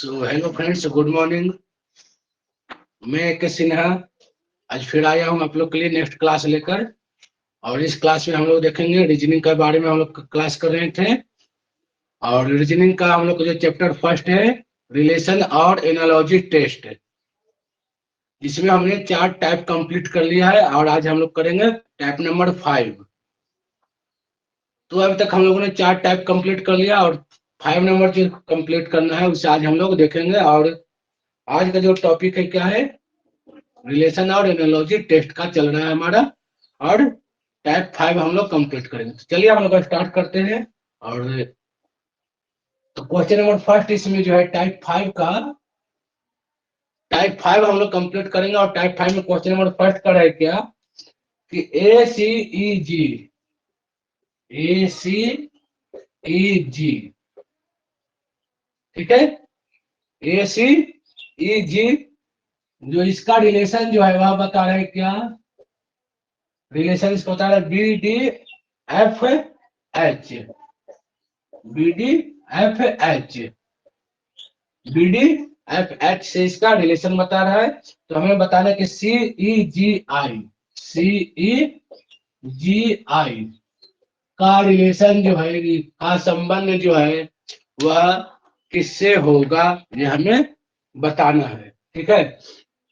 So hello friends, good morning. मैं के सिन्हा आज फिर आया हूँ आप लोग के लिए नेक्स्ट क्लास लेकर। और इस क्लास में हम लोग देखेंगे रीजनिंग के बारे में। हम लोग क्लास कर रहे थे और रीजनिंग का हम लोग का जो चैप्टर फर्स्ट है रिलेशन और एनालॉजी टेस्ट, जिसमें हमने 4 टाइप कंप्लीट कर लिया है और आज हम लोग करेंगे टाइप नंबर 5। तो अभी तक हम लोगों ने 4 टाइप कंप्लीट कर लिया और 5 नंबर जो कंप्लीट करना है उसे आज हम लोग देखेंगे। और आज का जो टॉपिक है क्या है, रिलेशन और एनालॉजी टेस्ट का चल रहा है हमारा, और टाइप 5 हम लोग कंप्लीट करेंगे। तो चलिए हम लोग स्टार्ट करते हैं। और तो क्वेश्चन नंबर फर्स्ट इसमें जो है टाइप 5 का, टाइप 5 हम लोग कंप्लीट करेंगे। और टाइप 5 में क्वेश्चन नंबर फर्स्ट का है क्या कि ए सी ई जी, ठीक है, ए सी ई जी, जो इसका रिलेशन जो है वह बता रहे हैं क्या, रिलेशन इसको बता रहा है B D F H, B D F H, B D F H से इसका रिलेशन बता रहा है। तो हमें बताना है कि सी ई जी आई, सी ई जी आई का रिलेशन जो है, का संबंध जो है वह किससे होगा, ये हमें बताना है। ठीक है,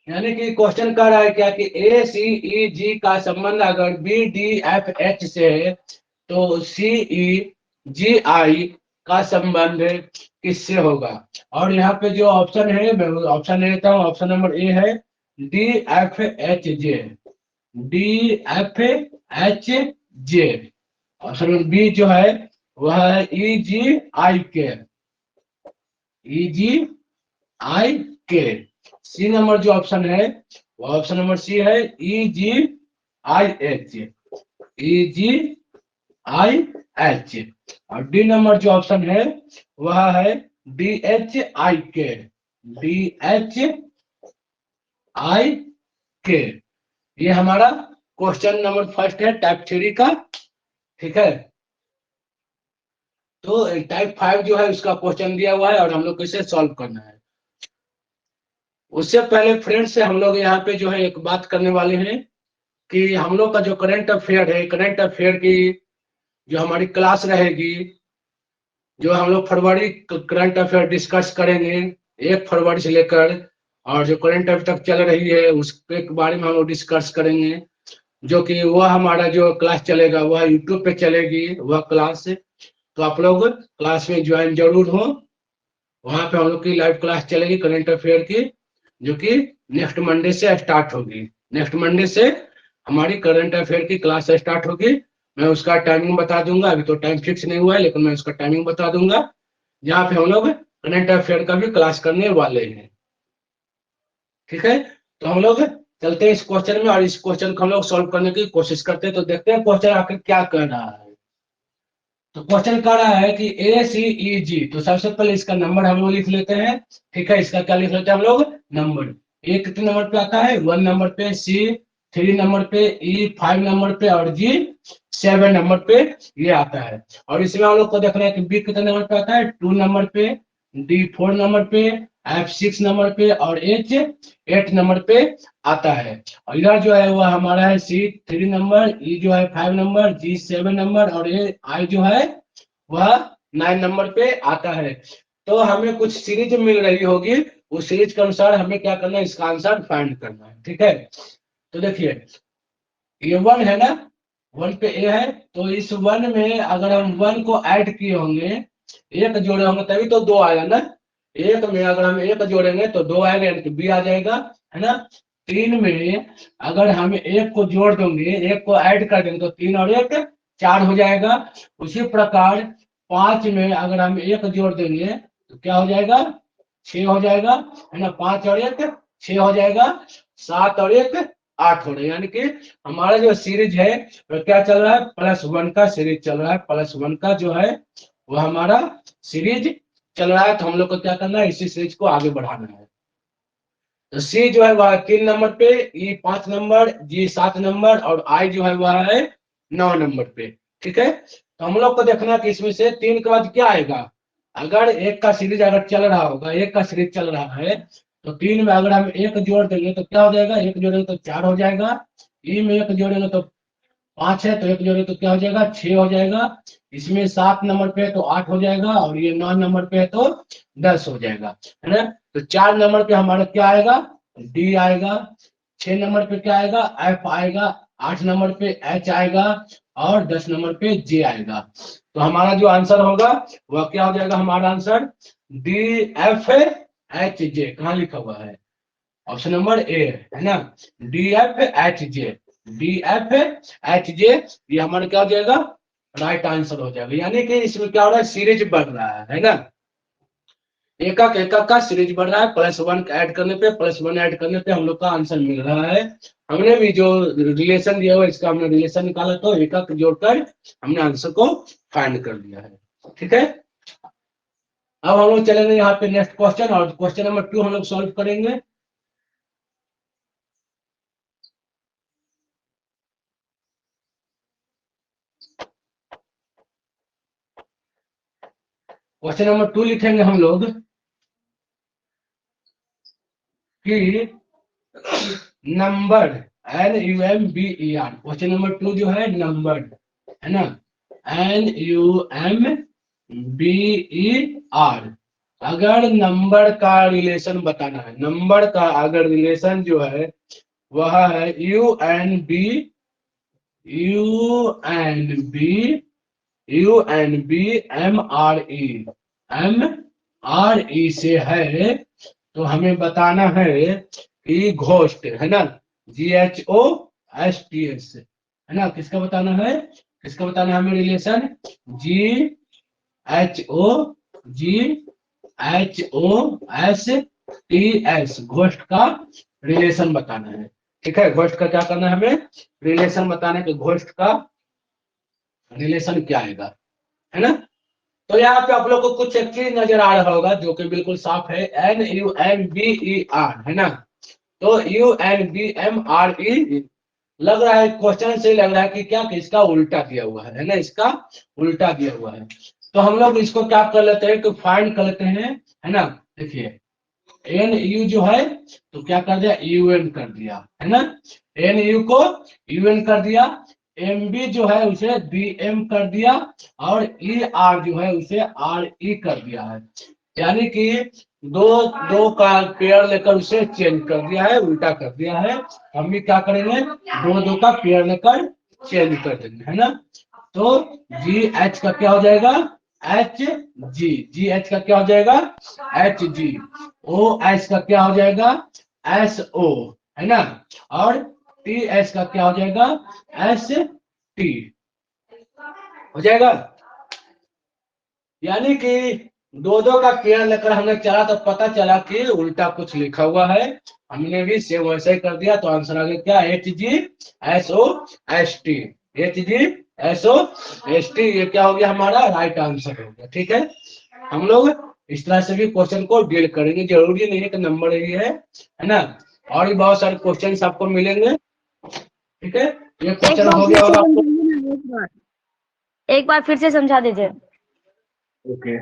यानी कि क्वेश्चन कर रहा है क्या कि ए सी ई जी का संबंध अगर बी डी एफ एच से है तो सी ई जी आई का संबंध किससे होगा। और यहाँ पे जो ऑप्शन है मैं ऑप्शन ले लेता हूँ। ऑप्शन नंबर ए है D F H J, D F H J. Option number B जो है वह है ई जी आई के, ई जी आई के। सी नंबर जो ऑप्शन है वो ऑप्शन नंबर सी है E G I H, E G I H. और डी नंबर जो ऑप्शन है वह है डी एच आई के, डी एच आई के। ये हमारा क्वेश्चन नंबर फर्स्ट है टाइप 3 का। ठीक है, तो टाइप 5 जो है उसका क्वेश्चन दिया हुआ है और हम लोग को इसे सॉल्व करना है। उससे पहले फ्रेंड्स से हम लोग यहाँ पे जो है एक बात करने वाले हैं कि हम लोग का जो करंट अफेयर है, करंट अफेयर की जो हमारी क्लास रहेगी, जो हम लोग फरवरी करंट अफेयर डिस्कस करेंगे 1 फरवरी से लेकर, और जो करंट अफेयर तक चल रही है उसके बारे में हम लोग डिस्कस करेंगे। जो कि वह हमारा जो क्लास चलेगा वह यूट्यूब पे चलेगी वह क्लास। तो आप लोग क्लास में ज्वाइन जरूर हो। वहां पे हम लोग की लाइव क्लास चलेगी करंट अफेयर की, जो कि नेक्स्ट मंडे से स्टार्ट होगी। नेक्स्ट मंडे से हमारी करंट अफेयर की क्लास स्टार्ट होगी। मैं उसका टाइमिंग बता दूंगा, अभी तो टाइम फिक्स नहीं हुआ है लेकिन मैं उसका टाइमिंग बता दूंगा, जहाँ पे हम लोग करंट अफेयर का भी क्लास करने वाले हैं। ठीक है, तो हम लोग चलते हैं इस क्वेश्चन में और इस क्वेश्चन को हम लोग सॉल्व करने की कोशिश करते हैं। तो देखते हैं क्वेश्चन आखिर क्या कह रहा है। तो क्वेश्चन कह रहा है कि ए सी ई जी, तो सबसे पहले इसका नंबर हम लोग लिख लेते हैं। ठीक है, इसका क्या लिख लेते हैं हम लोग, नंबर। ए कितने नंबर पे आता है, 1 नंबर पे, सी 3 नंबर पे, ई 5 नंबर पे और जी 7 नंबर पे ये आता है। और इसमें हम लोग को देखना है कि बी कितने नंबर पे आता है, 2 नंबर पे, डी 4 नंबर पे, एफ 6 नंबर पे और एच 8 नंबर पे आता है। और इधर जो है वह हमारा है सी 3 नंबर, ई जो है 5 नंबर, जी 7 नंबर और ये आई जो है वह 9 नंबर पे आता है। तो हमें कुछ सीरीज मिल रही होगी, उस सीरीज के अनुसार हमें क्या करना है, इसका आंसर फाइंड करना है। ठीक है, तो देखिए ये 1 है ना, 1 पे ए है, तो इस 1 में अगर हम 1 को ऐड किए होंगे, एक जोड़े होंगे तभी तो 2 आएगा ना। एक में अगर हम एक जोड़ेंगे तो 2 आएगा, यानी कि बी आ जाएगा, है ना। 3 में अगर हम एक को जोड़ देंगे, एक को ऐड कर देंगे तो 3 और 1 4 हो जाएगा। उसी प्रकार 5 में अगर हम एक जोड़ देंगे तो क्या हो जाएगा, 6 हो जाएगा, है ना। 5 और 1 6 हो जाएगा, 7 और 1 8 हो रहा है। यानी कि हमारा जो सीरीज है वो क्या चल रहा है, +1 का सीरीज चल रहा है। +1 का जो है वो हमारा सीरीज चल रहा है। तो हम लोग को क्या करना है, इसी सीरीज को आगे बढ़ाना है। तो सी जो है वह 3 नंबर पे, ई 5 नंबर, जी 7 नंबर और आई जो है वह है 9 नंबर पे। ठीक है, तो हम लोग को देखना है कि इसमें से 3 के बाद क्या आएगा, अगर एक का सीरीज अगर चल रहा होगा, एक का सीरीज चल रहा है, तो 3 में अगर हम एक जोड़ देंगे तो क्या हो जाएगा, एक जोड़ेंगे तो 4 हो जाएगा, ई में एक जोड़ेंगे तो 5 है, तो एक जोड़ेंगे तो क्या हो जाएगा, 6 हो जाएगा, इसमें 7 नंबर पे है तो 8 हो जाएगा, और ये 9 नंबर पे है तो 10 हो जाएगा, है ना। तो 4 नंबर पे हमारा क्या आएगा, डी आएगा, 6 नंबर पे क्या आएगा, एफ आएगा, 8 नंबर पे एच आएगा, और 10 नंबर पे जे आएगा। तो हमारा जो आंसर होगा वह क्या हो जाएगा, हमारा आंसर डी एफ एच जे। कहाँ लिखा हुआ है, ऑप्शन नंबर ए, है ना, D F H J, D F H जे, ये हमारा क्या हो जाएगा, राइट आंसर हो जाएगा। यानी कि इसमें क्या हो रहा है, सीरीज बढ़ रहा है ना, एक का सीरीज बढ़ रहा है, +1 ऐड करने पे, +1 ऐड करने पे हम लोग का आंसर मिल रहा है। हमने भी जो रिलेशन दिया हुआ इसका हमने रिलेशन निकाला, तो एक जोड़कर हमने आंसर को फाइंड कर लिया है। ठीक है, अब हम लोग चलेंगे यहाँ पे नेक्स्ट क्वेश्चन, और क्वेश्चन नंबर 2 हम लोग सॉल्व करेंगे। क्वेश्चन नंबर 2 लिखेंगे हम लोग कि नंबर, NUMBER, क्वेश्चन नंबर 2 जो है नंबर, है ना, NUMBER, अगर नंबर का रिलेशन बताना है, नंबर का अगर रिलेशन जो है वह है UNB से है, तो हमें बताना है कि घोस्ट, है ना, GHOSTS, है ना, किसका बताना है, किसका बताना है हमें रिलेशन, GHOSTS, घोस्ट का रिलेशन बताना है। ठीक है, घोस्ट का क्या करना है, हमें रिलेशन बताना है कि घोस्ट का रिलेशन क्या आएगा, है ना। तो यहाँ पे आप लोग को कुछ एक चीज नजर आ रहा होगा जो कि बिल्कुल साफ है, NUMBER, है ना, तो UNBMRE लग रहा है, क्वेश्चन से लग रहा है कि क्या, कि इसका उल्टा दिया हुआ है ना, इसका उल्टा दिया हुआ है। तो हम लोग इसको क्या कर लेते हैं, तो फाइंड कर लेते हैं, है ना। देखिए NU जो है तो क्या कर दिया, UN कर दिया, है ना, NU को UN कर दिया, MB जो है उसे BM कर दिया, और ER जो है उसे RE कर दिया है। यानी कि दो दो का पेयर लेकर उसे चेंज कर दिया है, उल्टा कर दिया है। हम भी क्या करेंगे, दो का पेयर लेकर चेंज कर देंगे, है ना। तो GH का क्या हो जाएगा, HG, GH का क्या हो जाएगा, HG, OH का क्या हो जाएगा, SO, है ना, और TS का क्या हो जाएगा, ST हो जाएगा। यानी कि दो का पेयर लेकर हमने चला तो पता चला कि उल्टा कुछ लिखा हुआ है, हमने भी सेम वैसे ही कर दिया, तो आंसर आ गया क्या, HGSOST, HGSOST, ये क्या हो गया, हमारा राइट आंसर हो गया। ठीक है, हम लोग इस तरह से भी क्वेश्चन को डील करेंगे, जरूरी नहीं है कि नंबर ही है ना, और भी बहुत सारे क्वेश्चन आपको मिलेंगे। ठीक है, ये क्वेश्चन हो गया होगा आपको, एक बार फिर से समझा दीजिए। ओके,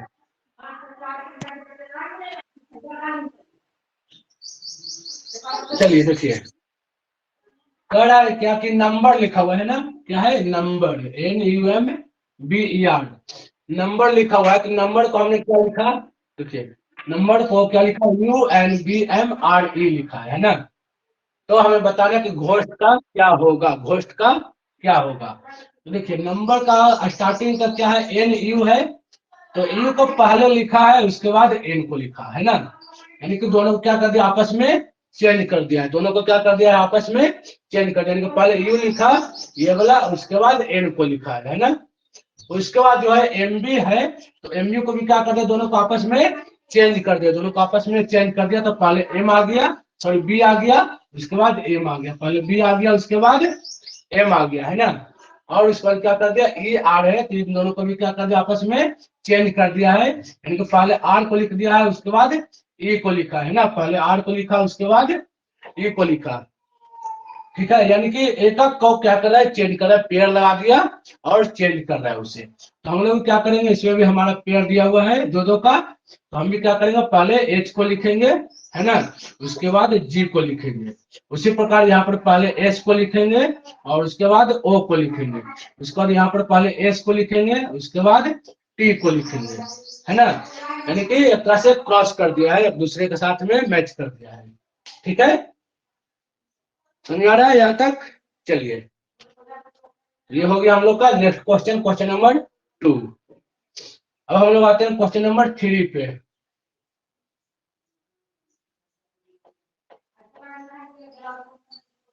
चलिए देखिए, कह रहा है क्या कि नंबर लिखा हुआ है ना, क्या है, नंबर, NUMBER, नंबर लिखा हुआ है, तो नंबर को हमने क्या लिखा, देखिए नंबर को क्या लिखा, UNBMRE लिखा है ना। तो हमें बताना है कि घोस्ट का क्या होगा, घोस्ट का क्या होगा। तो देखिए नंबर का स्टार्टिंग का क्या है, NU है, तो यू को पहले लिखा है, उसके बाद एन को लिखा है ना, यानी कि दोनों को क्या कर दिया, आपस में चेंज कर दिया है, दोनों को क्या कर दिया है, आपस में चेंज कर दिया, यानी कि पहले यू लिखा ये वाला, उसके बाद एन को लिखा है ना। उसके बाद जो है एमबी है, तो एमयू को भी क्या कर दिया, दोनों को आपस में चेंज कर दिया, दोनों को आपस में चेंज कर दिया, तो पहले एम आ गया, सॉरी बी आ गया, उसके बाद एम आ गया, पहले बी आ गया, उसके बाद एम आ गया, है ना। और उसके बाद क्या कर दिया, ई आर है, तो इन दोनों को भी क्या कर दिया, आपस में चेंज कर दिया है, यानी कि पहले आर को लिख दिया है, उसके बाद ई को लिखा है ना, पहले आर को लिखा, उसके बाद ई को लिखा। ठीक है, यानी कि एक को क्या कर रहा है, चेंज कर रहा है, पेयर लगा दिया और चेंज कर रहा है उसे। तो हम लोग क्या करेंगे, इसमें भी हमारा पेयर दिया हुआ है दो दो का, तो हम भी क्या करेंगे, पहले एच को लिखेंगे, है ना, उसके बाद जी को लिखेंगे। उसी प्रकार यहाँ पर पहले एस को लिखेंगे और उसके बाद ओ को लिखेंगे। उसके बाद यहाँ पर पहले एस को लिखेंगे, उसके बाद टी को लिखेंगे, है ना। यानी कि एक तरह से क्रॉस कर दिया है, एक दूसरे के साथ में मैच कर दिया है। ठीक है, समझ आ रहा है यहाँ तक? चलिए, ये हो गया हम लोग का नेक्स्ट क्वेश्चन, क्वेश्चन नंबर 2। अब हम लोग आते हैं क्वेश्चन नंबर 3 पे।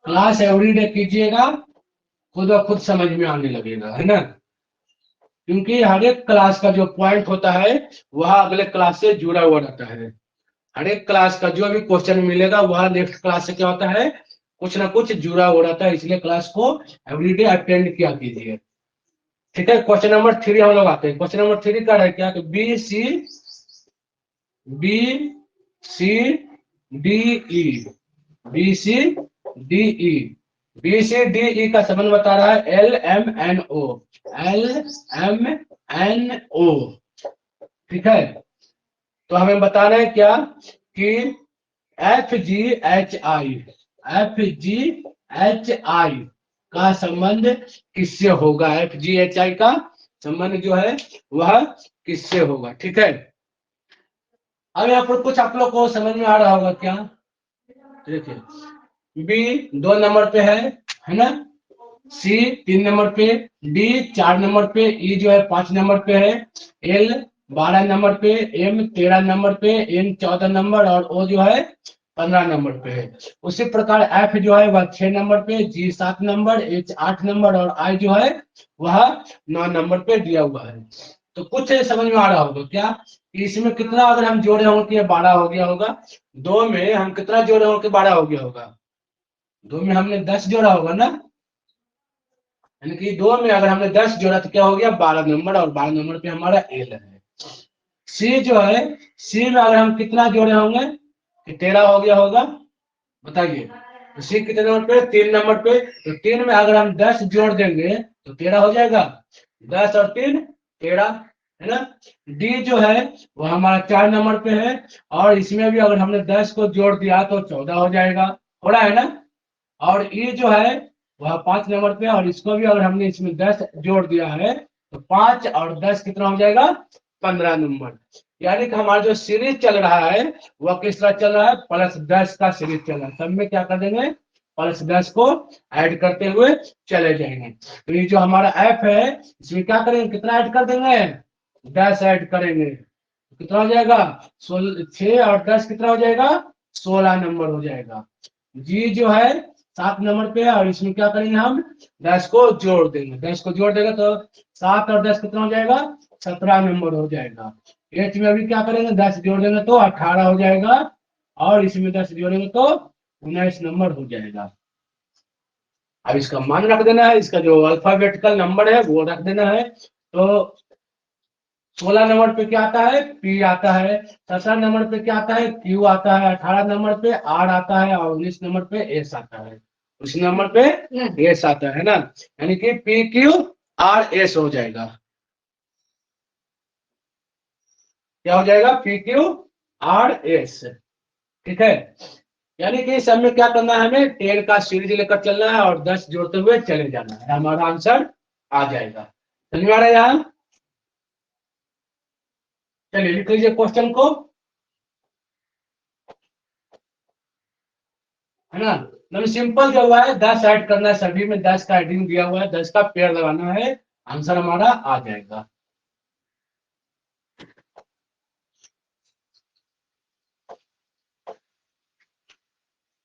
क्लास एवरीडे कीजिएगा, खुद ब खुद समझ में आने लगेगा, है ना। क्योंकि हर एक क्लास का जो पॉइंट होता है वह अगले क्लास से जुड़ा हुआ रहता है। हर एक क्लास का जो भी क्वेश्चन मिलेगा वह नेक्स्ट क्लास से क्या होता है, कुछ ना कुछ जुड़ा हुआ रहता है, इसलिए क्लास को एवरीडे अटेंड किया कीजिए। ठीक है, क्वेश्चन नंबर 3 हम लोग आते हैं। क्वेश्चन नंबर 3 का है क्या कि B C D E, B C D E, B C D E का संबंध बता रहा है L M N O, L M N O. ठीक है, तो हमें बताना है क्या कि F G H I, F G H I का संबंध किससे होगा, एफ जी एच आई का संबंध जो है वह किससे होगा। ठीक है, अब यहाँ पर कुछ आप लोग को समझ में आ रहा होगा क्या, देखिए बी 2 नंबर पे है ना, सी 3 नंबर पे, डी 4 नंबर पे, ई जो है 5 नंबर पे है, एल 12 नंबर पे, एम 13 नंबर पे, एन 14 नंबर और ओ जो है 15 नंबर पे है। उसी प्रकार एफ जो है वह 6 नंबर पे, जी 7 नंबर, एच 8 नंबर और आई जो है वह 9 नंबर पे दिया हुआ है। तो कुछ समझ में आ रहा होगा क्या कि इसमें कितना अगर हम जोड़े होंगे 12 हो गया होगा, 2 में हम कितना जोड़े होंगे 12 हो गया होगा, 2 में हमने 10 जोड़ा होगा ना, यानी कि 2 में अगर हमने 10 जोड़ा तो क्या हो गया 12 नंबर, और 12 नंबर पे हमारा एल है। सी जो है, सी में अगर हम कितना जोड़े होंगे कि 13 हो गया होगा, बताइए। तो सी कितने नंबर पे, 3 नंबर पे, तो 3 में अगर हम 10 जोड़ देंगे तो 13 हो जाएगा, 10 और 3 13, है ना। डी जो है वो हमारा 4 नंबर पे है, और इसमें भी अगर हमने 10 को जोड़ दिया तो 14 हो जाएगा, हो रहा है ना। और ई जो है वह 5 नंबर पे, और इसको भी अगर हमने इसमें 10 जोड़ दिया है तो 5 और 10 कितना हो जाएगा 15 नंबर। यानी कि हमारा जो सीरीज चल रहा है वह किस तरह चल रहा है, +10 का सीरीज चल रहा है। सब में क्या कर देंगे, +10 को ऐड करते हुए चले जाएंगे। तो ये जो हमारा ऐप है इसमें क्या करेंगे, कितना ऐड कर देंगे, 10 ऐड करेंगे, कितना हो जाएगा 6 और 10 कितना हो जाएगा 16 नंबर हो जाएगा। जी जो है 7 नंबर पे है, और इसमें क्या करेंगे हम 10 को जोड़ देंगे, 10 को जोड़ देंगे तो 7 और 10 कितना हो जाएगा 17 नंबर हो जाएगा। एच में अभी क्या करेंगे 10 जोड़ देंगे तो 18 हो जाएगा, और इसमें 10 जोड़ेंगे तो 19 नंबर हो जाएगा। अब इसका मान रख देना है, इसका जो अल्फाबेटिकल नंबर है वो रख देना है। तो 16 नंबर पे क्या आता है, पी आता है, 17 नंबर पे क्या आता है, क्यू आता है, 18 नंबर पे आर आता है, और 19 नंबर पे एस आता है। उस नंबर पे एस आता है ना, यानी कि पी क्यू आर एस हो जाएगा। क्या हो जाएगा, पी क्यू आर एस। ठीक है, यानी कि सब में क्या करना है, हमें 10 का सीरीज लेकर चलना है और 10 जोड़ते हुए चले जाना है, हमारा आंसर आ जाएगा। समझ में आ रहा है यहाँ? चलिए लिख लीजिए क्वेश्चन को, है ना। मतलब सिंपल जो हुआ है 10 ऐड करना है, सभी में 10 का एडिंग दिया हुआ है, 10 का पेयर लगाना है, आंसर हमारा आ जाएगा।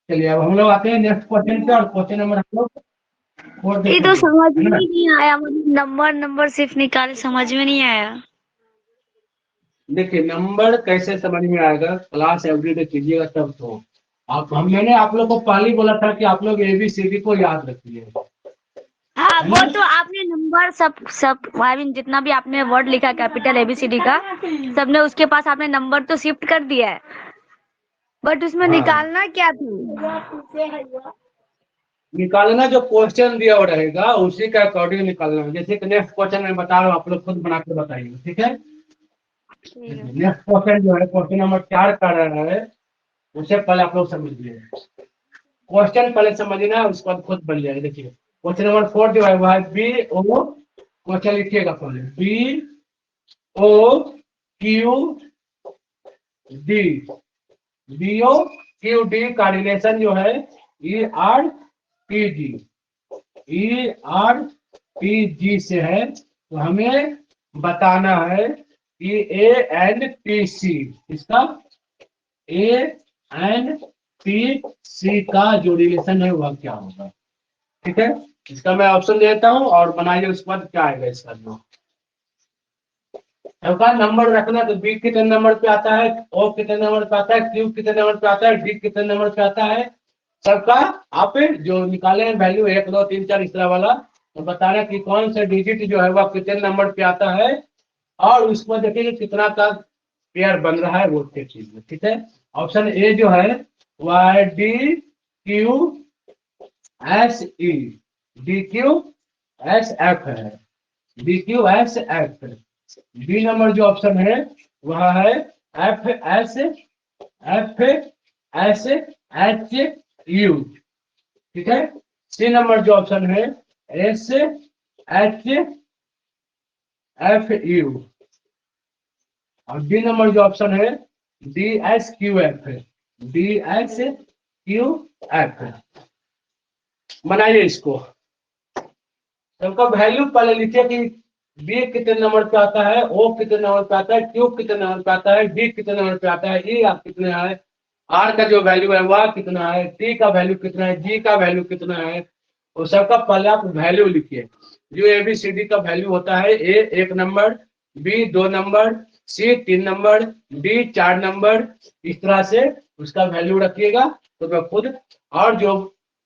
चलिए अब हम लोग आते हैं नेक्स्ट क्वेश्चन पे, और क्वेश्चन नंबर हम लोग 4 ये तो देखेंगे, समझ है में ना। ही नहीं आया, मुझे नंबर नंबर सिर्फ निकाले, समझ में नहीं आया। देखिए नंबर कैसे समझ में आएगा, क्लास एवरीडे कीजिएगा तब तो। मैंने आप लोग को पहले ही बोला था कि आप लोग ABCD को याद रखिए, हाँ, है वो ना। तो आपने नंबर सब सब आई मीन जितना भी आपने वर्ड लिखा कैपिटल ABCD का, सबने उसके पास आपने नंबर तो शिफ्ट कर दिया है, बट उसमें हाँ निकालना क्या था। निकालना जो क्वेश्चन दिया हुआ रहेगा उसी के अकॉर्डिंग निकालना है। जैसे कि नेक्स्ट क्वेश्चन मैं बता रहा हूँ, आप लोग खुद बना के बताइए, ठीक है। नेक्स्ट क्वेश्चन जो है क्वेश्चन नंबर 4 का रहा है, उससे पहले आप लोग समझिए। क्वेश्चन पहले समझना है, उसके बाद खुद बन जाएगा। देखिए क्वेश्चन नंबर 4 जो है वो है बी ओ, क्वेश्चन लिखिएगा पहले, B O Q D, B O Q D का रिलेशन जो है E R T G, E R T G से है। तो हमें बताना है कि ए एंड टी सी, इसका ए एंड टी सी का जो रिलेशन है वह क्या होगा, ठीक है। इसका मैं ऑप्शन देता हूं और बनाइए, उसके बाद क्या आएगा इसका जो नंबर रखना। तो बी कितने नंबर पे आता है, ओ कितने नंबर पे आता है, क्यू कितने नंबर पे आता है, डी कितने नंबर पे आता है, सबका आप जो निकाले हैं वैल्यू 1 2 3 4 इस तरह वाला, तो बता रहे कि कौन सा डिजिट जो है वह कितने नंबर पे आता है, और उसको देखिए कितना का पेयर बन रहा है वो चीज में, ठीक है। ऑप्शन ए जो है वह है D Q S E, D Q S F है, D Q S F. B number जो ऑप्शन है वह है एफ एस एच यू, ठीक है। सी नंबर जो ऑप्शन है एस एच एफ यू, और डी नंबर जो ऑप्शन है D S Q F, D S Q F. बनाइए इसको, सबका वैल्यू पहले लिखिए कि बी कितने नंबर पे आता है, ओ कितने नंबर पे आता है, क्यू कितने नंबर पे आता है, डी कितने नंबर पे आता है, ई आप कितने है, आर का जो वैल्यू है वह कितना है, टी का वैल्यू कितना है, जी का वैल्यू कितना है, वो सबका पहले आप वैल्यू लिखिए। जो एबीसीडी का वैल्यू होता है, ए 1 नंबर, बी 2 नंबर, सी 3 नंबर, डी 4 नंबर, इस तरह से उसका वैल्यू रखिएगा। तो मैं खुद, और जो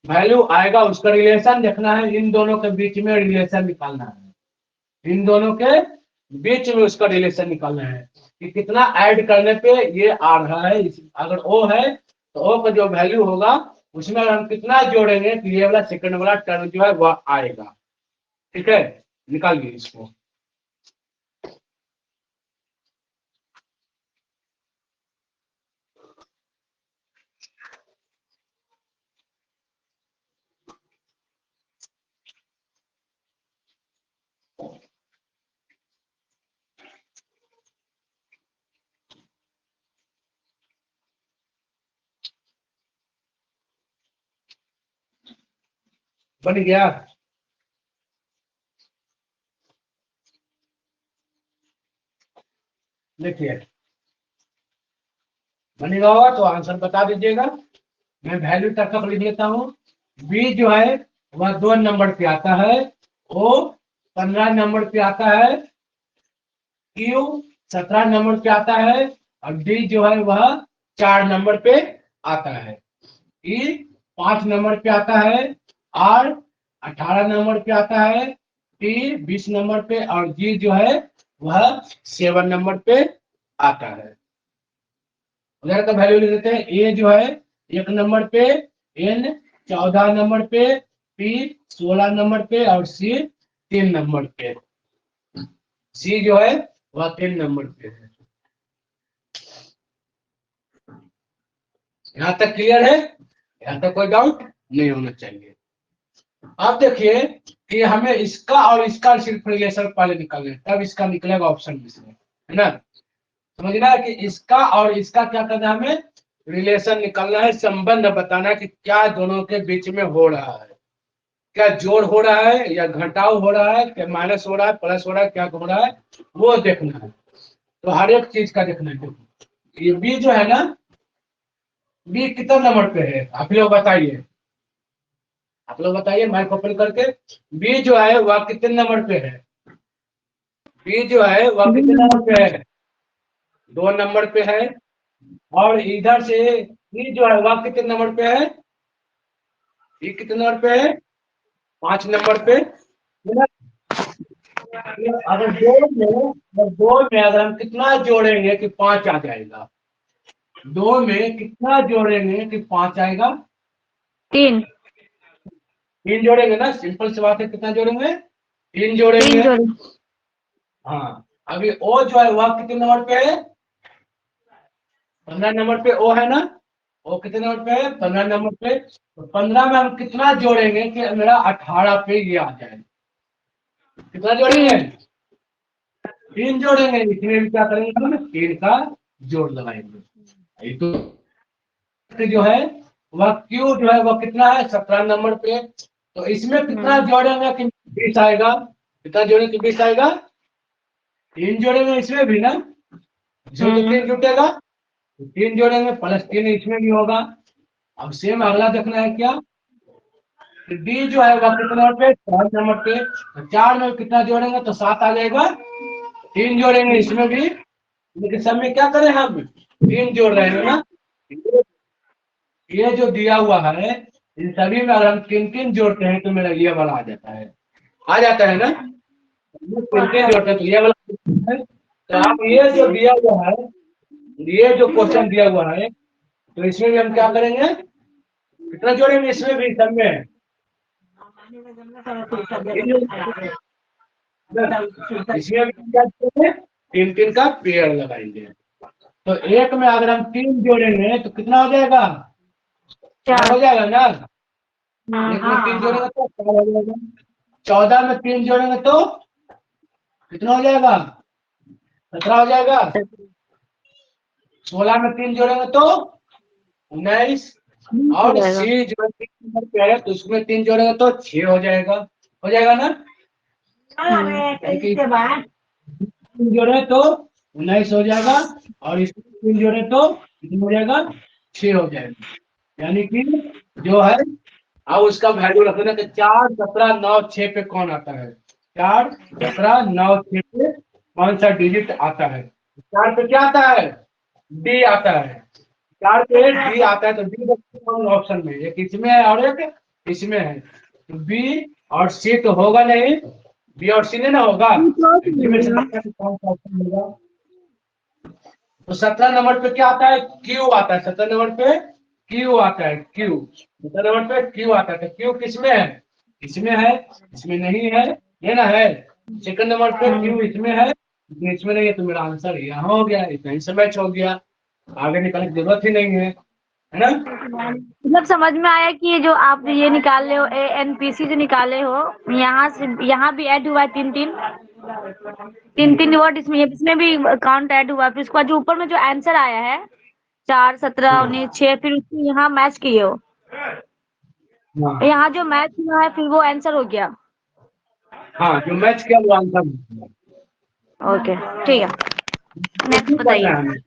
वैल्यू आएगा उसका रिलेशन देखना है, इन दोनों के बीच में रिलेशन निकालना है, इन दोनों के बीच में उसका रिलेशन निकालना है कि कितना ऐड करने पे ये आ रहा है। अगर ओ है तो ओ का जो वैल्यू होगा उसमें अगर हम कितना जोड़ेंगे तो ये वाला सेकंड वाला टर्म जो है वह आएगा, ठीक है। निकालिए इसको। बन गया, देखिए बनेगा होगा तो आंसर बता दीजिएगा। मैं वैल्यू तक लिख लेता हूँ। बी जो है वह 2 नंबर पे आता है, ओ 15 नंबर पे आता है, क्यू 17 नंबर पे आता है, और डी जो है वह 4 नंबर पे आता है, ई 5 नंबर पे आता है, आर 18 नंबर पे आता है, टी 20 नंबर पे, और जी जो है वह 7 नंबर पे आता है। उधर का वैल्यू लिख देते हैं। ए जो है 1 नंबर पे, एन 14 नंबर पे, पी 16 नंबर पे, और सी 3 नंबर पे, सी जो है वह 3 नंबर पे है। यहाँ तक क्लियर है, यहाँ तक कोई डाउट नहीं होना चाहिए। अब देखिए कि हमें इसका और इसका सिर्फ रिलेशन पहले निकालना है, तब इसका निकलेगा ऑप्शन में से, है ना। समझना है कि इसका और इसका क्या करना है, हमें रिलेशन निकालना है, संबंध बताना है कि क्या दोनों के बीच में हो रहा है, क्या जोड़ हो रहा है या घटाव हो रहा है, क्या माइनस हो रहा है, प्लस हो रहा है, क्या हो रहा है वो देखना है। तो हर एक चीज का देखना है। ये बी जो है ना, बी कितना नंबर पे है आप लोग बताइए, आप लोग बताइए माइक ओपन करके। बी जो है वह कितने नंबर पे है, बी जो है वह कितने नंबर पे है, 2 नंबर पे है। और इधर से ई जो है वह कितने नंबर पे है, ई कितने नंबर पे है, 5 नंबर पे। अगर दो में अगर हम कितना जोड़ेंगे कि 5 आ जाएगा, 2 में कितना जोड़ेंगे कि 5 आएगा, 3। तीन जोड़ेंगे ना, सिंपल सी बात है, कितना जोड़ेंगे, तीन तीन जोड़ेंगे। जोड़े। हाँ, अभी ओ जो है वह कितने नंबर पे है, 15 नंबर पे ओ है ना, ओ कितने नंबर पे है, 15 नंबर पे। तो 15 में हम कितना जोड़ेंगे कि मेरा 18 पे ये आ जाए, कितना जोड़ेंगे, तीन। तीन जोड़ेंगे। इसमें भी क्या करेंगे हम, तीन का जोड़ लगाएंगे। ये तो जो है वह क्यू जो है वह कितना है, 17 नंबर पे। तो इसमें कितना जोड़ेंगे कि 20 आएगा, कितना जोड़ेंगे कि 20 आएगा, तीन जोड़ेंगे इसमें भी ना, इसमें तो तीन जुटेगा, तो तीन जोड़ेंगे प्लस तीन इसमें भी होगा। अब सेम अगला देखना है क्या, डी जो है वह कितने नंबर पे, 4 नंबर पे। तो 4 में कितना जोड़ेंगे तो 7 आ जाएगा, तीन जोड़ेंगे इसमें भी, लेकिन सब में क्या करें हम, तीन जोड़ रहे हैं ना। ये जो दिया हुआ है इन सभी में अगर हम तीन तीन जोड़ते हैं तो मेरा ये वाला आ जाता है, आ जाता है ना, तीन तीन जोड़ते हैं तो ये वाला है। तो आप ये जो दिया हुआ है, ये जो क्वेश्चन दिया हुआ है, तो इसमें भी हम क्या करेंगे, कितना जोड़ेंगे इसमें भी सब में, इसमें भी हम क्या करेंगे, तीन तीन का पेड़ लगाएंगे। तो एक में अगर हम तीन जोड़ेंगे तो कितना हो जाएगा, चार हो जाएगा ना, एक में तीन जोड़ेंगे तो 4 हो जाएगा, 14 में तीन जोड़ेंगे तो कितना हो जाएगा, 17 हो जाएगा, 16 में तीन जोड़ेंगे तो 19, और सी जो है तीन नंबर पे है तो उसमें तीन जोड़ेंगे तो 6 हो जाएगा ना, तीन जोड़े तो 19 हो जाएगा, और इसमें तीन जोड़े तो कितना हो जाएगा, 6 हो जाएगा। यानी कि जो है, अब उसका वैल्यू रख देना कि 4, 17, 9, 6 पे कौन आता है, 4, 17, 9, 6 पे कौन सा डिजिट आता है। 4 पे क्या आता है, डी आता है, 4 पे डी आता है, तो डी कौन ऑप्शन में, एक इसमें है और एक इसमें है, तो बी और सी तो होगा नहीं, बी और सी नहीं ना होगा, इनमें से बताइए कि कौन सा ऑप्शन होगा। तो 17 नंबर पे क्या आता है, क्यू आता है, 17 नंबर पे क्यू आता है, क्यू 17 नंबर पे क्यू आता है, तो क्यू किसमें है, इसमें है, इसमें नहीं है, ये ना है। सेकंड नंबर पे क्यू इसमें है, लेकिन इसमें नहीं है, तो मेरा आंसर यहाँ हो गया, इतना ही से मैच हो गया, आगे निकालने की जरूरत ही नहीं है ना। मतलब समझ में आया कि ये जो आप ये निकाल रहे हो एनपीसी जो निकाले हो, यहाँ से यहाँ भी ऐड हुआ है तीन तीन तीन तीन वर्ड, इसमें भी काउंट ऐड हुआ है, फिर उसके बाद जो ऊपर में जो आंसर आया है 4, 17, 19, 6, फिर उसको यहाँ मैच किए हो, हाँ यहाँ जो मैच हुआ है फिर वो आंसर हो गया। हाँ, जो मैच किया वो आंसर है। ओके ठीक है, तो नेक्स्ट क्यों करना बताइए। है हमें,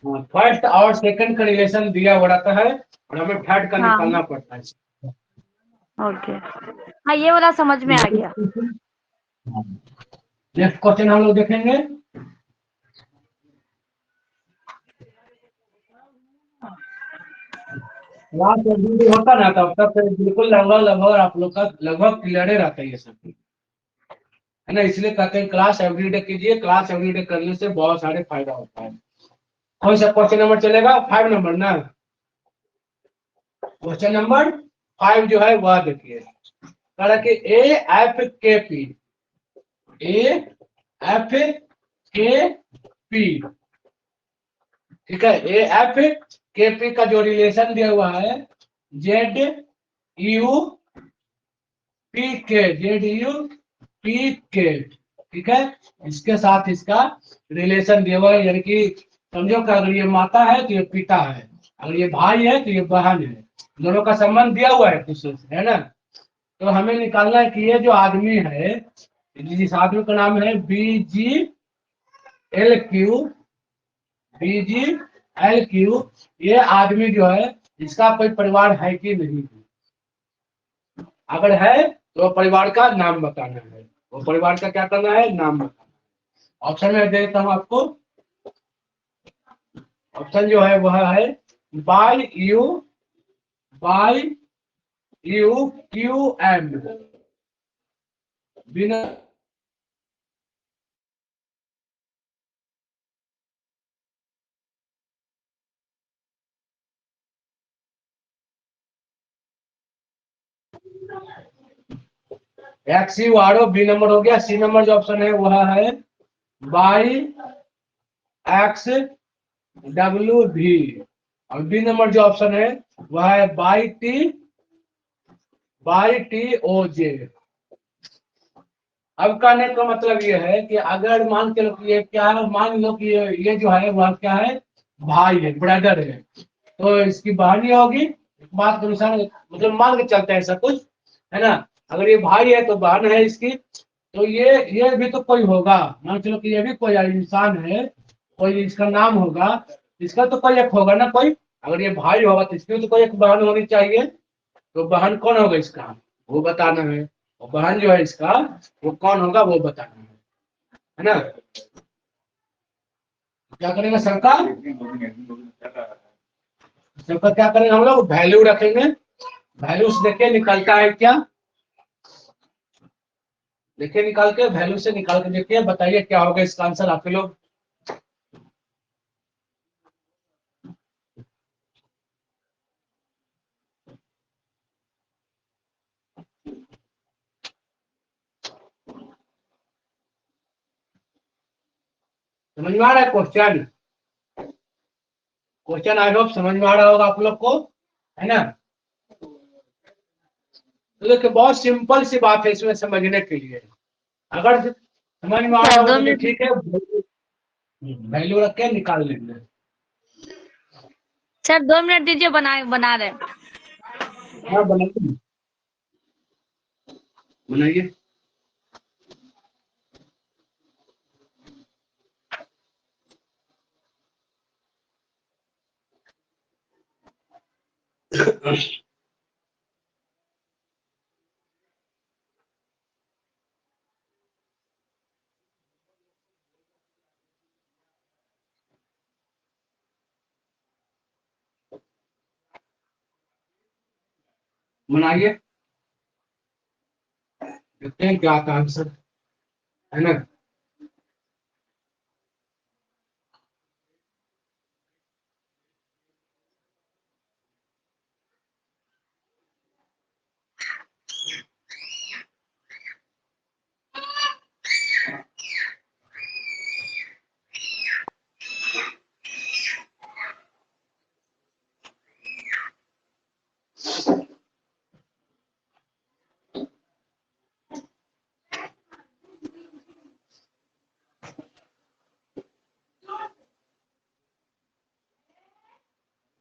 हाँ, फर्स्ट और सेकंड का रिलेशन दिया हुआ रहता है और हमें थर्ड का हाँ निकालना पड़ता है। ओके, हाँ ये वाला समझ में आ गया। नेक्स्ट क्वेश्चन हम लोग देखेंगे, क्लास जब भी होता ना तब तक तो बिल्कुल लगभग लगभग आप लोग का लगभग क्लियर रहता है ये सब, है ना, इसलिए कहते हैं क्लास एवरीडे कीजिए, क्लास एवरीडे करने से बहुत सारे फायदा होता है। कौन सा क्वेश्चन नंबर चलेगा, 5 नंबर ना, क्वेश्चन नंबर 5 जो है वह देखिए, कह रहा कि ए एफ के पी, ए एफ के पी, ठीक है, ए एफ के पी का जो रिलेशन दिया हुआ है, जेड यू पी के, जेड यू पी के, ठीक है, इसके साथ इसका रिलेशन दिया हुआ है, यानी कि समझो कि अगर ये माता है तो ये पिता है, अगर ये भाई है तो ये बहन है, दोनों का संबंध दिया हुआ है दूसरे से, है ना। तो हमें निकालना है कि ये जो आदमी है, जिस आदमी का नाम है B G L Q, B G L Q, ये आदमी जो है इसका कोई परिवार है कि नहीं, अगर है तो परिवार का नाम बताना है, वो परिवार का क्या करना है, नाम बताना है। ऑप्शन में दे देता हूँ आपको, ऑप्शन जो है वह है Y U, Y U Q M, बिना X U R O, B number हो गया। सी नंबर जो ऑप्शन है वह है बाई एक्स डब्ल्यू भी, और बी नंबर जो ऑप्शन है वह है बाई टी ओ जे। अब कहने का मतलब ये है कि अगर मान के लो कि ये क्या है, मान लो कि ये जो है वह क्या है, भाई है, ब्रदर है, तो इसकी बहन ही होगी बात के अनुसार, मतलब मान के चलते हैं ऐसा कुछ, है ना। अगर ये भाई है तो बहन है इसकी, तो ये भी तो कोई होगा, मान चलो कि ये भी कोई इंसान है, कोई इसका नाम होगा, इसका तो कोई एक होगा ना कोई। अगर ये भाई होगा तो इसकी भी तो कोई एक बहन होनी चाहिए, तो बहन कौन होगा इसका वो बताना है, और बहन जो है इसका वो कौन होगा वो बताना है ना। क्या करेंगे सरकार, सरकार क्या करेंगे हम लोग, वैल्यू रखेंगे, वैल्यू से देखिए निकलता है क्या, देखिए निकाल के, वैल्यू से निकाल के देखिए, बताइए क्या होगा इसका आंसर आप लोग। समझ में आ रहा है क्वेश्चन, क्वेश्चन आई होप समझ में आ रहा होगा आप लोग को, है ना। तो देखिए बहुत सिंपल सी बात है इसमें समझने के लिए, अगर समझ में आ रहा सर होगा 2 तो मिनट। ठीक है, वैल्यू रख के निकाल लेंगे। सर 2 मिनट दीजिए, बना रहे। हाँ बनाइए, बनाइए। बनाइए, देखते हैं क्या आता है आंसर, है ना।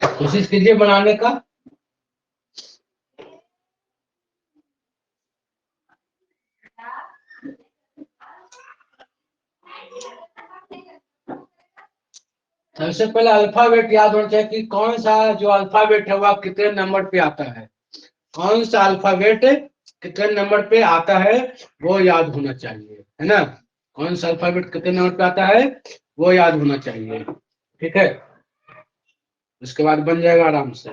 कोशिश कीजिए बनाने का। सबसे पहले अल्फाबेट याद होना चाहिए कि कौन सा जो अल्फाबेट है वह कितने नंबर पे आता है, कौन सा अल्फाबेट कितने नंबर पे आता है वो याद होना चाहिए, है ना। कौन सा अल्फाबेट कितने नंबर पे आता है वो याद होना चाहिए, ठीक है। उसके बाद बन जाएगा आराम से।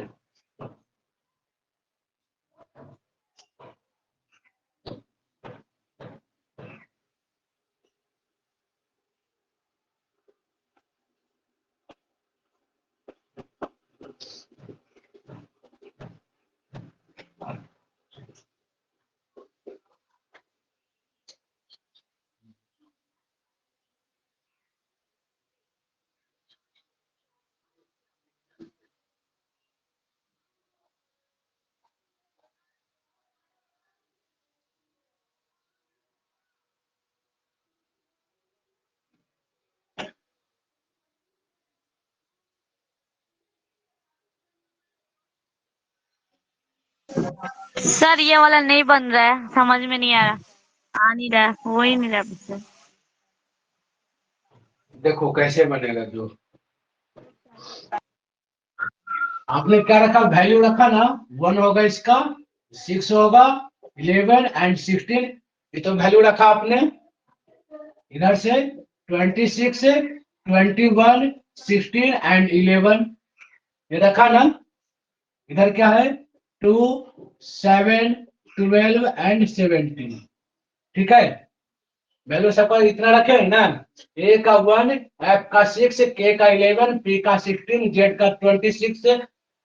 सर ये वाला नहीं बन रहा है, समझ में नहीं आ रहा, आ नहीं रहा, हो ही नहीं रहा मुझसे। देखो कैसे बनेगा, जो आपने क्या रखा, वैल्यू रखा ना, 1 होगा इसका, 6 होगा, 11 एंड 16, ये तो वैल्यू रखा आपने। इधर से 26, 21, 16 एंड 11, ये रखा ना। इधर क्या है, 2, 7, 12 एंड 17, ठीक है। वैल्यू सबका इतना रखे ना, ए का 1, एफ का 6, के का 11, पी का 16, जेड का 26,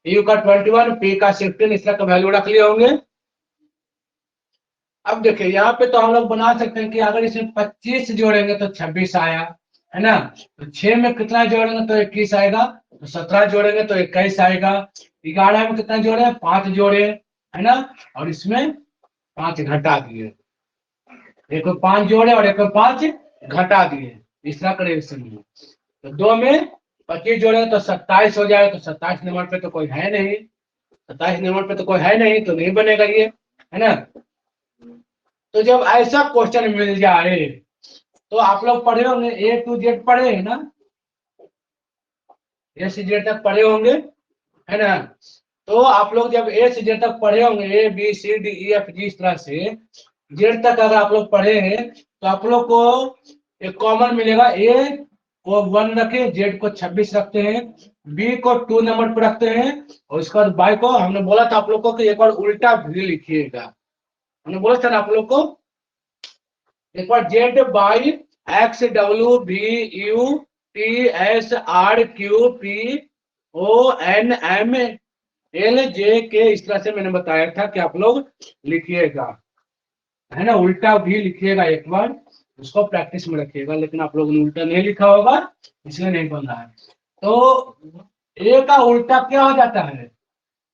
यू का 21, पी का 16, इस तरह का वैल्यू रख लिए होंगे। अब देखिए यहाँ पे तो हम लोग बना सकते हैं कि अगर इसमें 25 जोड़ेंगे तो 26 आया, है ना। तो 6 में कितना जोड़ेंगे तो 21 आएगा, तो 17 जोड़ेंगे तो 21 आएगा। 11 में कितना जोड़े, 5 जोड़े, है ना, और इसमें 5 घटा दिए, एक को 5 जोड़े और एक को 5 घटा दिए, इस तरह का रिएक्शन है। तो 2 में 25 जोड़े तो 27 हो जाएगा, तो 27 नंबर पे तो कोई है नहीं, 27 नंबर पे तो कोई है नहीं, तो नहीं बनेगा ये, है ना। तो जब ऐसा क्वेश्चन मिल जाए तो आप लोग पढ़े होंगे, ए टू जेड पढ़े हैं ना, ए से जेड तक पढ़े होंगे, है ना। तो आप लोग जब ए से जेड तक पढ़े होंगे, A B C D E F G, इस तरह से जेड तक अगर आप लोग पढ़े हैं तो आप लोग को एक कॉमन मिलेगा, ए को 1 रखे, जेड को 26 रखते हैं, बी को 2 नंबर पर रखते हैं, और उसके बाद बाई को हमने बोला था आप लोग को कि एक बार उल्टा भी लिखिएगा, हमने बोला था ना आप लोग को, एक बार Z Y X W B U T S R Q P O N M L J K, इस तरह से मैंने बताया था कि आप लोग लिखिएगा, है ना, उल्टा भी लिखिएगा, एक बार उसको प्रैक्टिस में रखिएगा। लेकिन आप लोगों ने उल्टा नहीं लिखा होगा, इसलिए नहीं बन रहा है। तो ए का उल्टा क्या हो जाता है,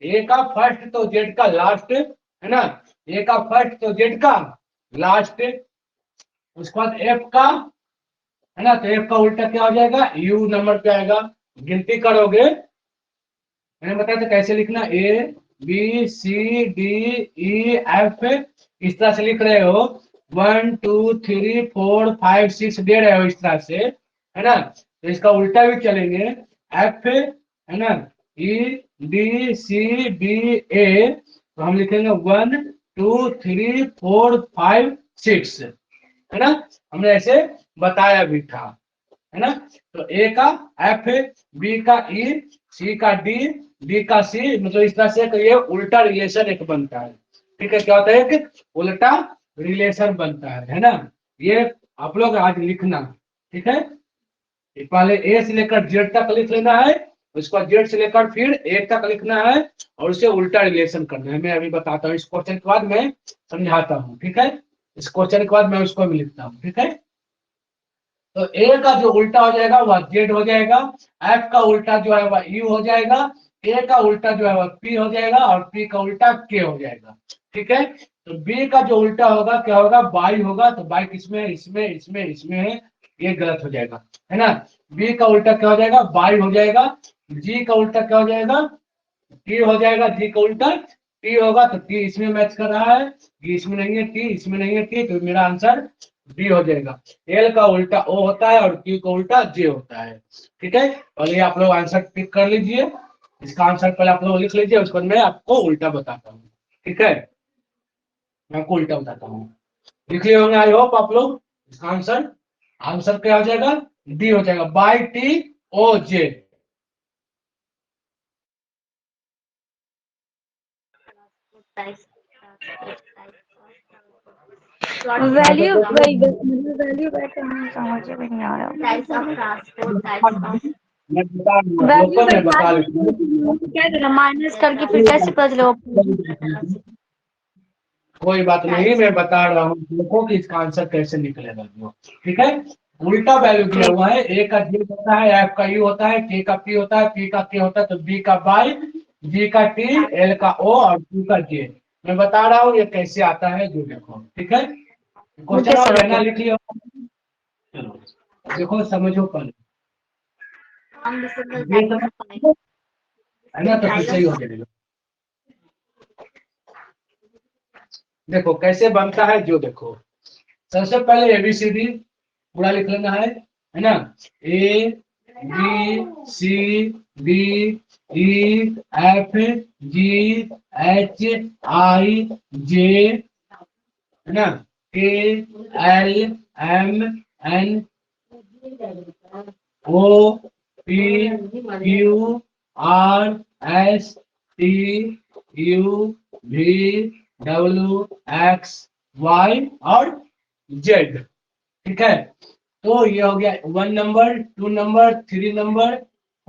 ए का फर्स्ट तो जेड का लास्ट, है ना, ए का फर्स्ट तो जेड का लास्ट, उसके बाद एफ का, है ना, तो एफ का उल्टा क्या हो जाएगा, यू नंबर पे आएगा। गिनती करोगे, मैंने बताया था कैसे लिखना, A B C D E F, इस तरह से लिख रहे हो, 1 2 3 4 5 6 दे रहे हो इस तरह से, है ना। तो इसका उल्टा भी चलेंगे, एफ, है ना, ई डी सी बी ए, तो हम लिखेंगे 1 2 3 4 5 6, है ना, हमने ऐसे बताया भी था, है ना। तो ए का एफ, बी का ई, सी का डी, डी का सी, मतलब इस तरह से ये उल्टा रिलेशन एक बनता है, ठीक है। क्या होता है, एक उल्टा रिलेशन बनता है ना। ये आप लोग आज लिखना, ठीक है। पहले ए से लेकर जेड तक लिख लेना है, उसके बाद जेड से लेकर फिर ए तक लिखना है, और उसे उल्टा रिलेशन करना है। मैं अभी बताता हूँ, इस क्वेश्चन के बाद मैं समझाता हूँ, ठीक है। इस क्वेश्चन के बाद मैं उसको भी लिखता हूँ, ठीक है। तो ए का जो उल्टा हो जाएगा वह जेड हो जाएगा, एफ का उल्टा जो है वह यू हो जाएगा, ए का उल्टा जो है वह पी हो जाएगा, और पी का उल्टा के हो जाएगा, ठीक है। तो बी का जो उल्टा होगा क्या होगा, बाई होगा, तो बाई किसमें, इसमें इसमें इसमें है, ये गलत हो जाएगा, है ना। बी का उल्टा क्या हो जाएगा, बाई हो जाएगा। जी का उल्टा क्या हो जाएगा, टी हो जाएगा। जी का उल्टा टी होगा, तो टी इसमें मैच कर रहा है, जी इसमें नहीं है, टी इसमें नहीं है, टी, तो मेरा आंसर बी हो जाएगा। एल का उल्टा ओ होता है, और क्यू का उल्टा जे होता है, ठीक है। पहले आप लोग आंसर टिक कर लीजिए, इसका आंसर पहले आप लोग लिख लीजिए, उसके बाद मैं आपको उल्टा बताता हूँ, ठीक है। मैं आपको उल्टा बताता हूँ, लिख लिए होंगे आई होप आप लोग। इसका आंसर, आंसर क्या हो जाएगा, डी हो जाएगा, Y T O J. Value value समझ में नहीं आ रहा, मैं बता दूंगा, वैल्यू मैं बता देता क्या करना, माइनस करके फिर कैसे पता चलेगा। हूँ, कोई बात नहीं, मैं बता रहा हूँ, देखो कि इसका आंसर कैसे निकलेगा जो, ठीक है। उल्टा वैल्यू दिया हुआ है, ए का जी होता है, एफ का यू होता है, के का पी होता है, पी का के होता है, तो बी का बाई, जी का टी, एल का ओ, और क्यू का जे। मैं बता रहा हूँ ये कैसे आता है जो, देखो, ठीक है। क्वेश्चन और लेना लिख लिया, चलो देखो समझो पहले, है ना, तो फिर सही हो जाएगा। देखो कैसे बनता है जो, देखो सबसे पहले एबीसीडी पूरा लिख लेना है ना। A B C D E F G H I J, है ना, K L M N O P Q R S T U V W X Y और जेड, ठीक है। तो ये हो गया 1 नंबर, 2 नंबर, 3 नंबर,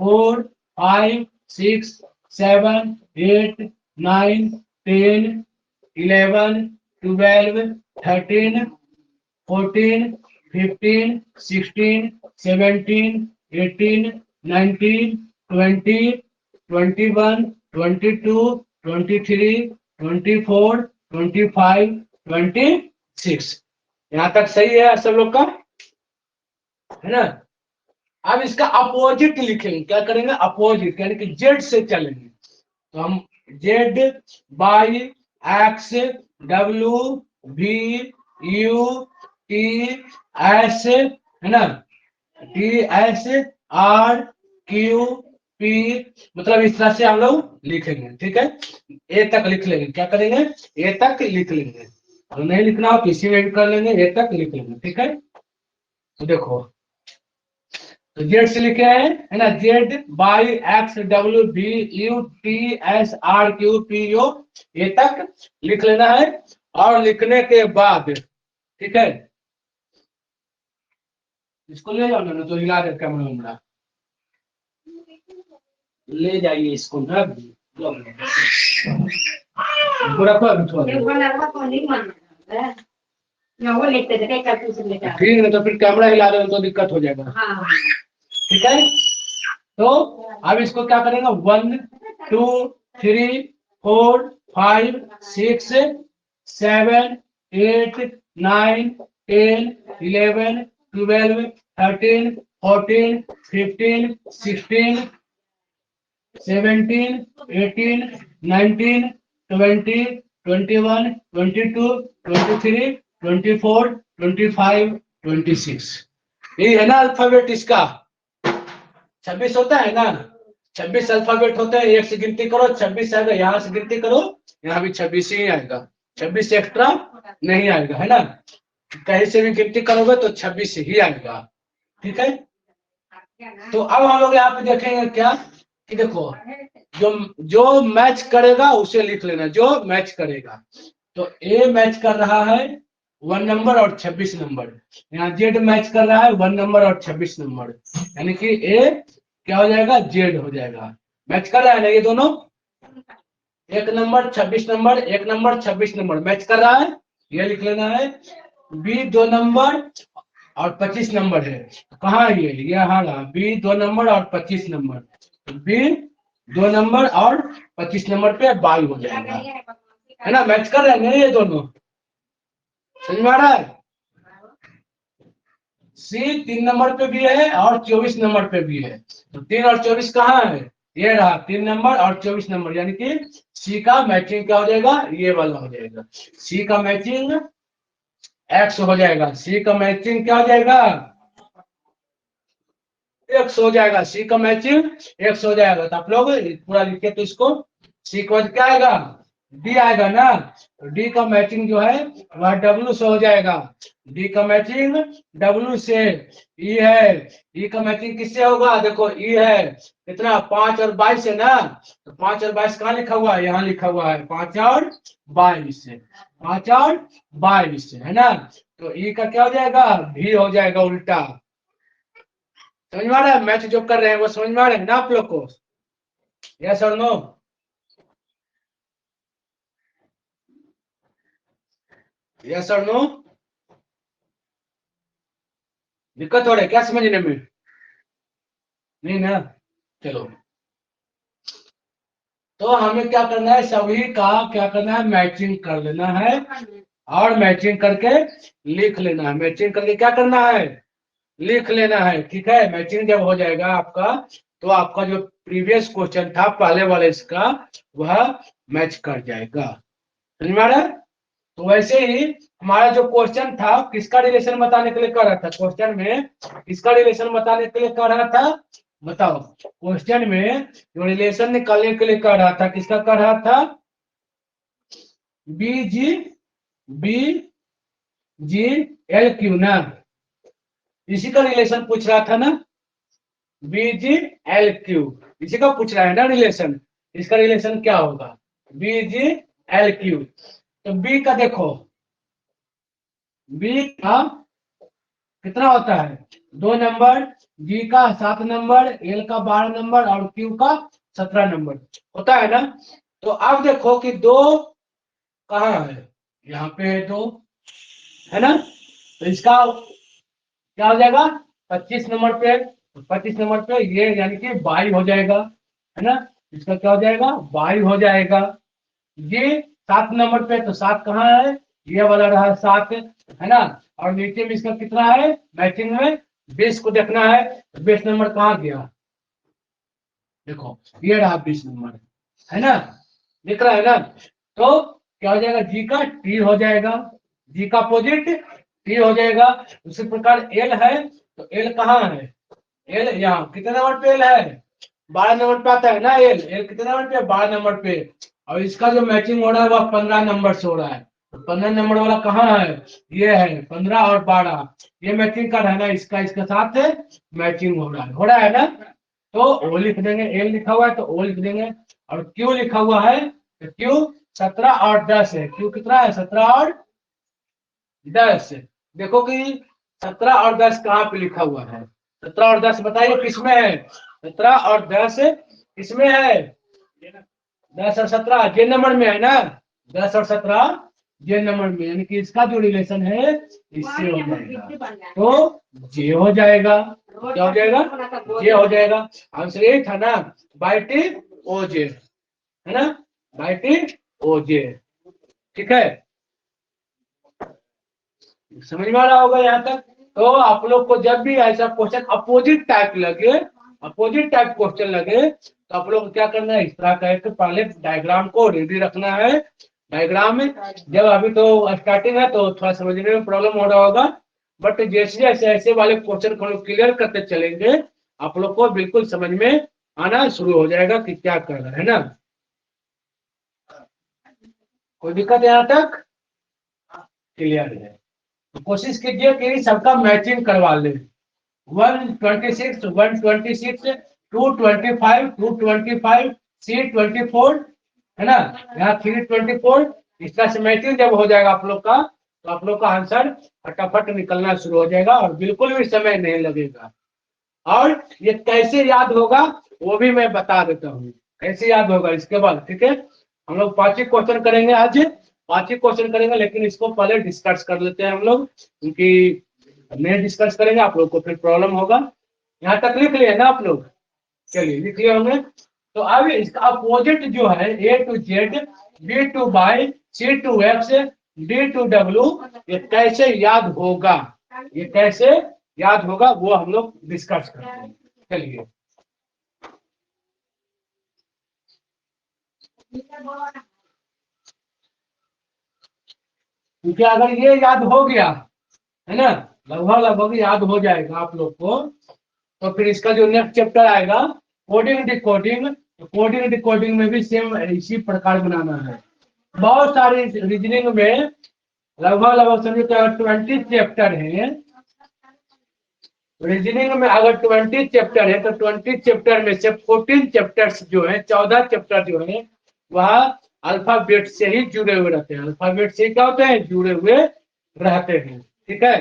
4 5 6 7 8 9 10 11 12, 13, 14, 15, 16, 17, 18, 19, 20, 21, 22, 23, 24, 25, 26। यहाँ तक सही है सब लोग का, है ना। अब इसका अपोजिट लिखेंगे, क्या करेंगे, अपोजिट, यानी कि जेड से चलेंगे। तो हम Z Y X W we you T S, है ना, T S R Q P, मतलब इस तरह से हम लोग लिखेंगे, ठीक है। ए तक लिख लेंगे, क्या करेंगे, ए तक लिख लेंगे, और नहीं लिखना हो किसी में भी कर लेंगे, ए तक लिख लेंगे, ठीक है। तो देखो, तो जेड से लिखे हैं, है ना, Z Y X W B U T S R Q P O, ये तक लिख लेना है। और लिखने के बाद, ठीक है, इसको ले जाओ ना, तो हिला दे कैमरा वैमरा, ले जाइए इसको ना, पूरा ठीक है, तो फिर कैमरा हिला रहे हो तो दिक्कत हो जाएगा, ठीक है। तो अब इसको क्या करेंगे, 1 2 3 4 5 6 7 8 9 10 11 12 13 14 15 16 17 18 19 20 21 22 23 24 25 26। ये है ना अल्फाबेट इसका, 26 होता है ना, 26 अल्फाबेट होता है। एक से गिनती करो 26 आएगा, यहाँ से गिनती करो, यहाँ भी 26 ही आएगा, 26 एक्स्ट्रा नहीं आएगा, है ना। कहीं से भी गिनती करोगे तो 26 ही आएगा, ठीक है। तो अब हम लोग यहाँ पे देखेंगे क्या, कि देखो, जो जो मैच करेगा उसे लिख लेना, जो मैच करेगा। तो ए मैच कर रहा है 1 नंबर और 26 नंबर, यहाँ जेड मैच कर रहा है 1 नंबर और 26 नंबर, यानी कि ए क्या हो जाएगा, जेड हो जाएगा। मैच कर रहा है ना ये दोनों, 1 number 26 number, 1 number 26 number match कर रहा है, ये लिख लेना है। बी 2 नंबर और 25 नंबर है, कहाँ है ये यहाँ रहा, बी 2 नंबर और 25 नंबर, बी 2 नंबर और 25 नंबर पे बाई हो जाएगा, है ना। मैच कर रहे हैं ना ये दोनों, समझ में आ रहा है। सी 3 नंबर पे भी है और 24 नंबर पे भी है, तो 3 और 24 कहाँ है, ये रहा 3 नंबर और 24 नंबर, यानी कि सी का मैचिंग क्या हो जाएगा, ये वाला हो जाएगा। सी का मैचिंग एक्स हो जाएगा, सी का मैचिंग क्या हो जाएगा, एक्स हो जाएगा, सी का मैचिंग एक्स हो जाएगा। तो आप लोग पूरा लिखे, तो इसको सी का क्या आएगा, डी आएगा ना, तो डी का मैचिंग जो है वह डब्ल्यू से हो जाएगा, डी का मैचिंग डब्ल्यू से। ई है, ई का मैचिंग किससे होगा, देखो ई है कितना 5 और 22 है ना, तो 5 और 22 कहाँ लिखा हुआ है, यहाँ लिखा हुआ है 5 और 22 से, 5 और 22 से, है ना। तो ई का क्या हो जाएगा, भी हो जाएगा उल्टा। समझ में आ रहा है, मैच जो कर रहे हैं वो समझ में आ रहे हैं ना आप लोग को, यस और नो, यस और नो, दिक्कत हो रहा है क्या समझने में, नहीं ना, चलो। तो हमें क्या करना है, सभी का क्या करना है, मैचिंग कर लेना है, और मैचिंग करके लिख लेना है, मैचिंग करके क्या करना है, लिख लेना है, ठीक है। मैचिंग जब हो जाएगा आपका, तो आपका जो प्रीवियस क्वेश्चन था पहले वाले इसका, वह मैच कर जाएगा, समझ में आ रहा है। तो वैसे ही हमारा जो क्वेश्चन था किसका रिलेशन बताने के लिए कर रहा था, क्वेश्चन में किसका रिलेशन बताने के लिए कर रहा था, बताओ। क्वेश्चन में जो रिलेशन निकालने के लिए कर रहा था, किसका कर रहा था, बी जी, बी जी एल क्यू ना, इसी का रिलेशन पूछ रहा था ना, बी जी एल क्यू, इसी का पूछ रहा है ना रिलेशन। इसका रिलेशन क्या होगा, बी जी एल क्यू। तो बी का देखो, बी का कितना होता है, 2 नंबर, जी का 7 नंबर, एल का 12 नंबर और क्यू का 17 नंबर होता है ना। तो अब देखो कि 2 कहाँ है, यहाँ पे है 2, है ना। तो इसका क्या हो जाएगा 25 नंबर पे, 25 नंबर पे ये यानी कि 22 हो जाएगा, है ना। इसका क्या हो जाएगा 22 हो जाएगा। ये 7 नंबर पे, तो 7 कहाँ है, ये वाला रहा 7, है ना। और नीचे में इसका कितना है मैचिंग में 20 को देखना है, तो 20 नंबर कहाँ गया, देखो ये रहा 20 नंबर, है ना, दिख रहा है ना। तो क्या हो जाएगा जी का टी हो जाएगा, जी का अपोजिट टी हो जाएगा। उसी प्रकार एल है, तो एल कहाँ है, एल यहाँ कितने नंबर पे एल है, 12 नंबर पे आता है ना एल, एल कितने नंबर पे 12 नंबर पे। और इसका जो मैचिंग हो रहा है वह 15 नंबर से हो रहा है, तो 15 नंबर वाला कहाँ है, ये है 15 और 12, ये मैचिंग का है ना, इसका इसके साथ मैचिंग हो रहा है ना। तो ओ लिख देंगे, एल लिखा हुआ है तो ओ लिख देंगे, और क्यू लिखा हुआ है तो क्यू 17 और 10 है, क्यू कितना है 17 और 10। देखो कि 17 और 10 कहाँ पे लिखा हुआ है, 17 और 10 बताइए किसमें है, 17 और 10 किसमें है, 10 और 17 जे नंबर में है ना, 10 और 17 जे नंबर में, यानी कि इसका जो रिलेशन है इससे हो जाएगा, तो जे हो जाएगा, क्या हो जाएगा जे हो जाएगा। आंसर यही था ना, बाई टी ओ जे, है ना, बाई टी ओ जे, ठीक है, समझ में आ रहा होगा यहाँ तक। तो आप लोग को जब भी ऐसा क्वेश्चन अपोजिट टाइप लगे, अपोजिट टाइप क्वेश्चन लगे, तो आप लोग क्या करना है, इस तरह का है कि पहले डायग्राम को रेडी रखना है। डायग्राम में जब अभी तो स्टार्टिंग है तो थोड़ा समझने में प्रॉब्लम हो रहा होगा, बट जैसे जैसे ऐसे वाले क्वेश्चन को क्लियर करते चलेंगे, आप लोग को बिल्कुल समझ में आना शुरू हो जाएगा कि क्या करना है ना। कोई दिक्कत यहाँ तक क्लियर है, तो कोशिश कीजिए कि सबका मैचिंग करवा ले, 126 126 225 225 C24, है ना, यहाँ 324, इसका मैचिंग जब हो जाएगा आप लोग का, तो आप लोग का आंसर फटाफट निकलना शुरू हो जाएगा और बिल्कुल भी समय नहीं लगेगा। और ये कैसे याद होगा वो भी मैं बता देता हूँ, कैसे याद होगा इसके बाद, ठीक है। हम लोग 5 ही क्वेश्चन करेंगे आज, 5 ही क्वेश्चन करेंगे, लेकिन इसको पहले डिस्कस कर लेते हैं हम लोग, क्योंकि नहीं डिस्कस करेंगे आप लोग को फिर प्रॉब्लम होगा। यहाँ तक लिख लिया ना आप लोग, चलिए लिख लिया होंगे। तो अब इसका अपोजिट जो है A to Z, B to Y, C to X, D to W, ये कैसे याद होगा, ये कैसे याद होगा वो हम लोग डिस्कस करते हैं, चलिए। क्योंकि अगर ये याद हो गया, है ना, लगभग लगभग याद हो जाएगा आप लोग को, तो फिर इसका जो नेक्स्ट चैप्टर आएगा कोडिंग डिकोडिंग, कोडिंग डिकोडिंग में भी सेम इसी प्रकार बनाना है। बहुत सारे रीजनिंग में लगभग लगभग समझो कि अगर 20 चैप्टर है, रीजनिंग में अगर 20 चैप्टर है, तो 20 चैप्टर में से 14 चैप्टर्स जो है, 14 चैप्टर जो है वह अल्फाबेट से ही जुड़े हुए रहते हैं, अल्फाबेट से क्या होते हैं जुड़े हुए रहते हैं, ठीक है।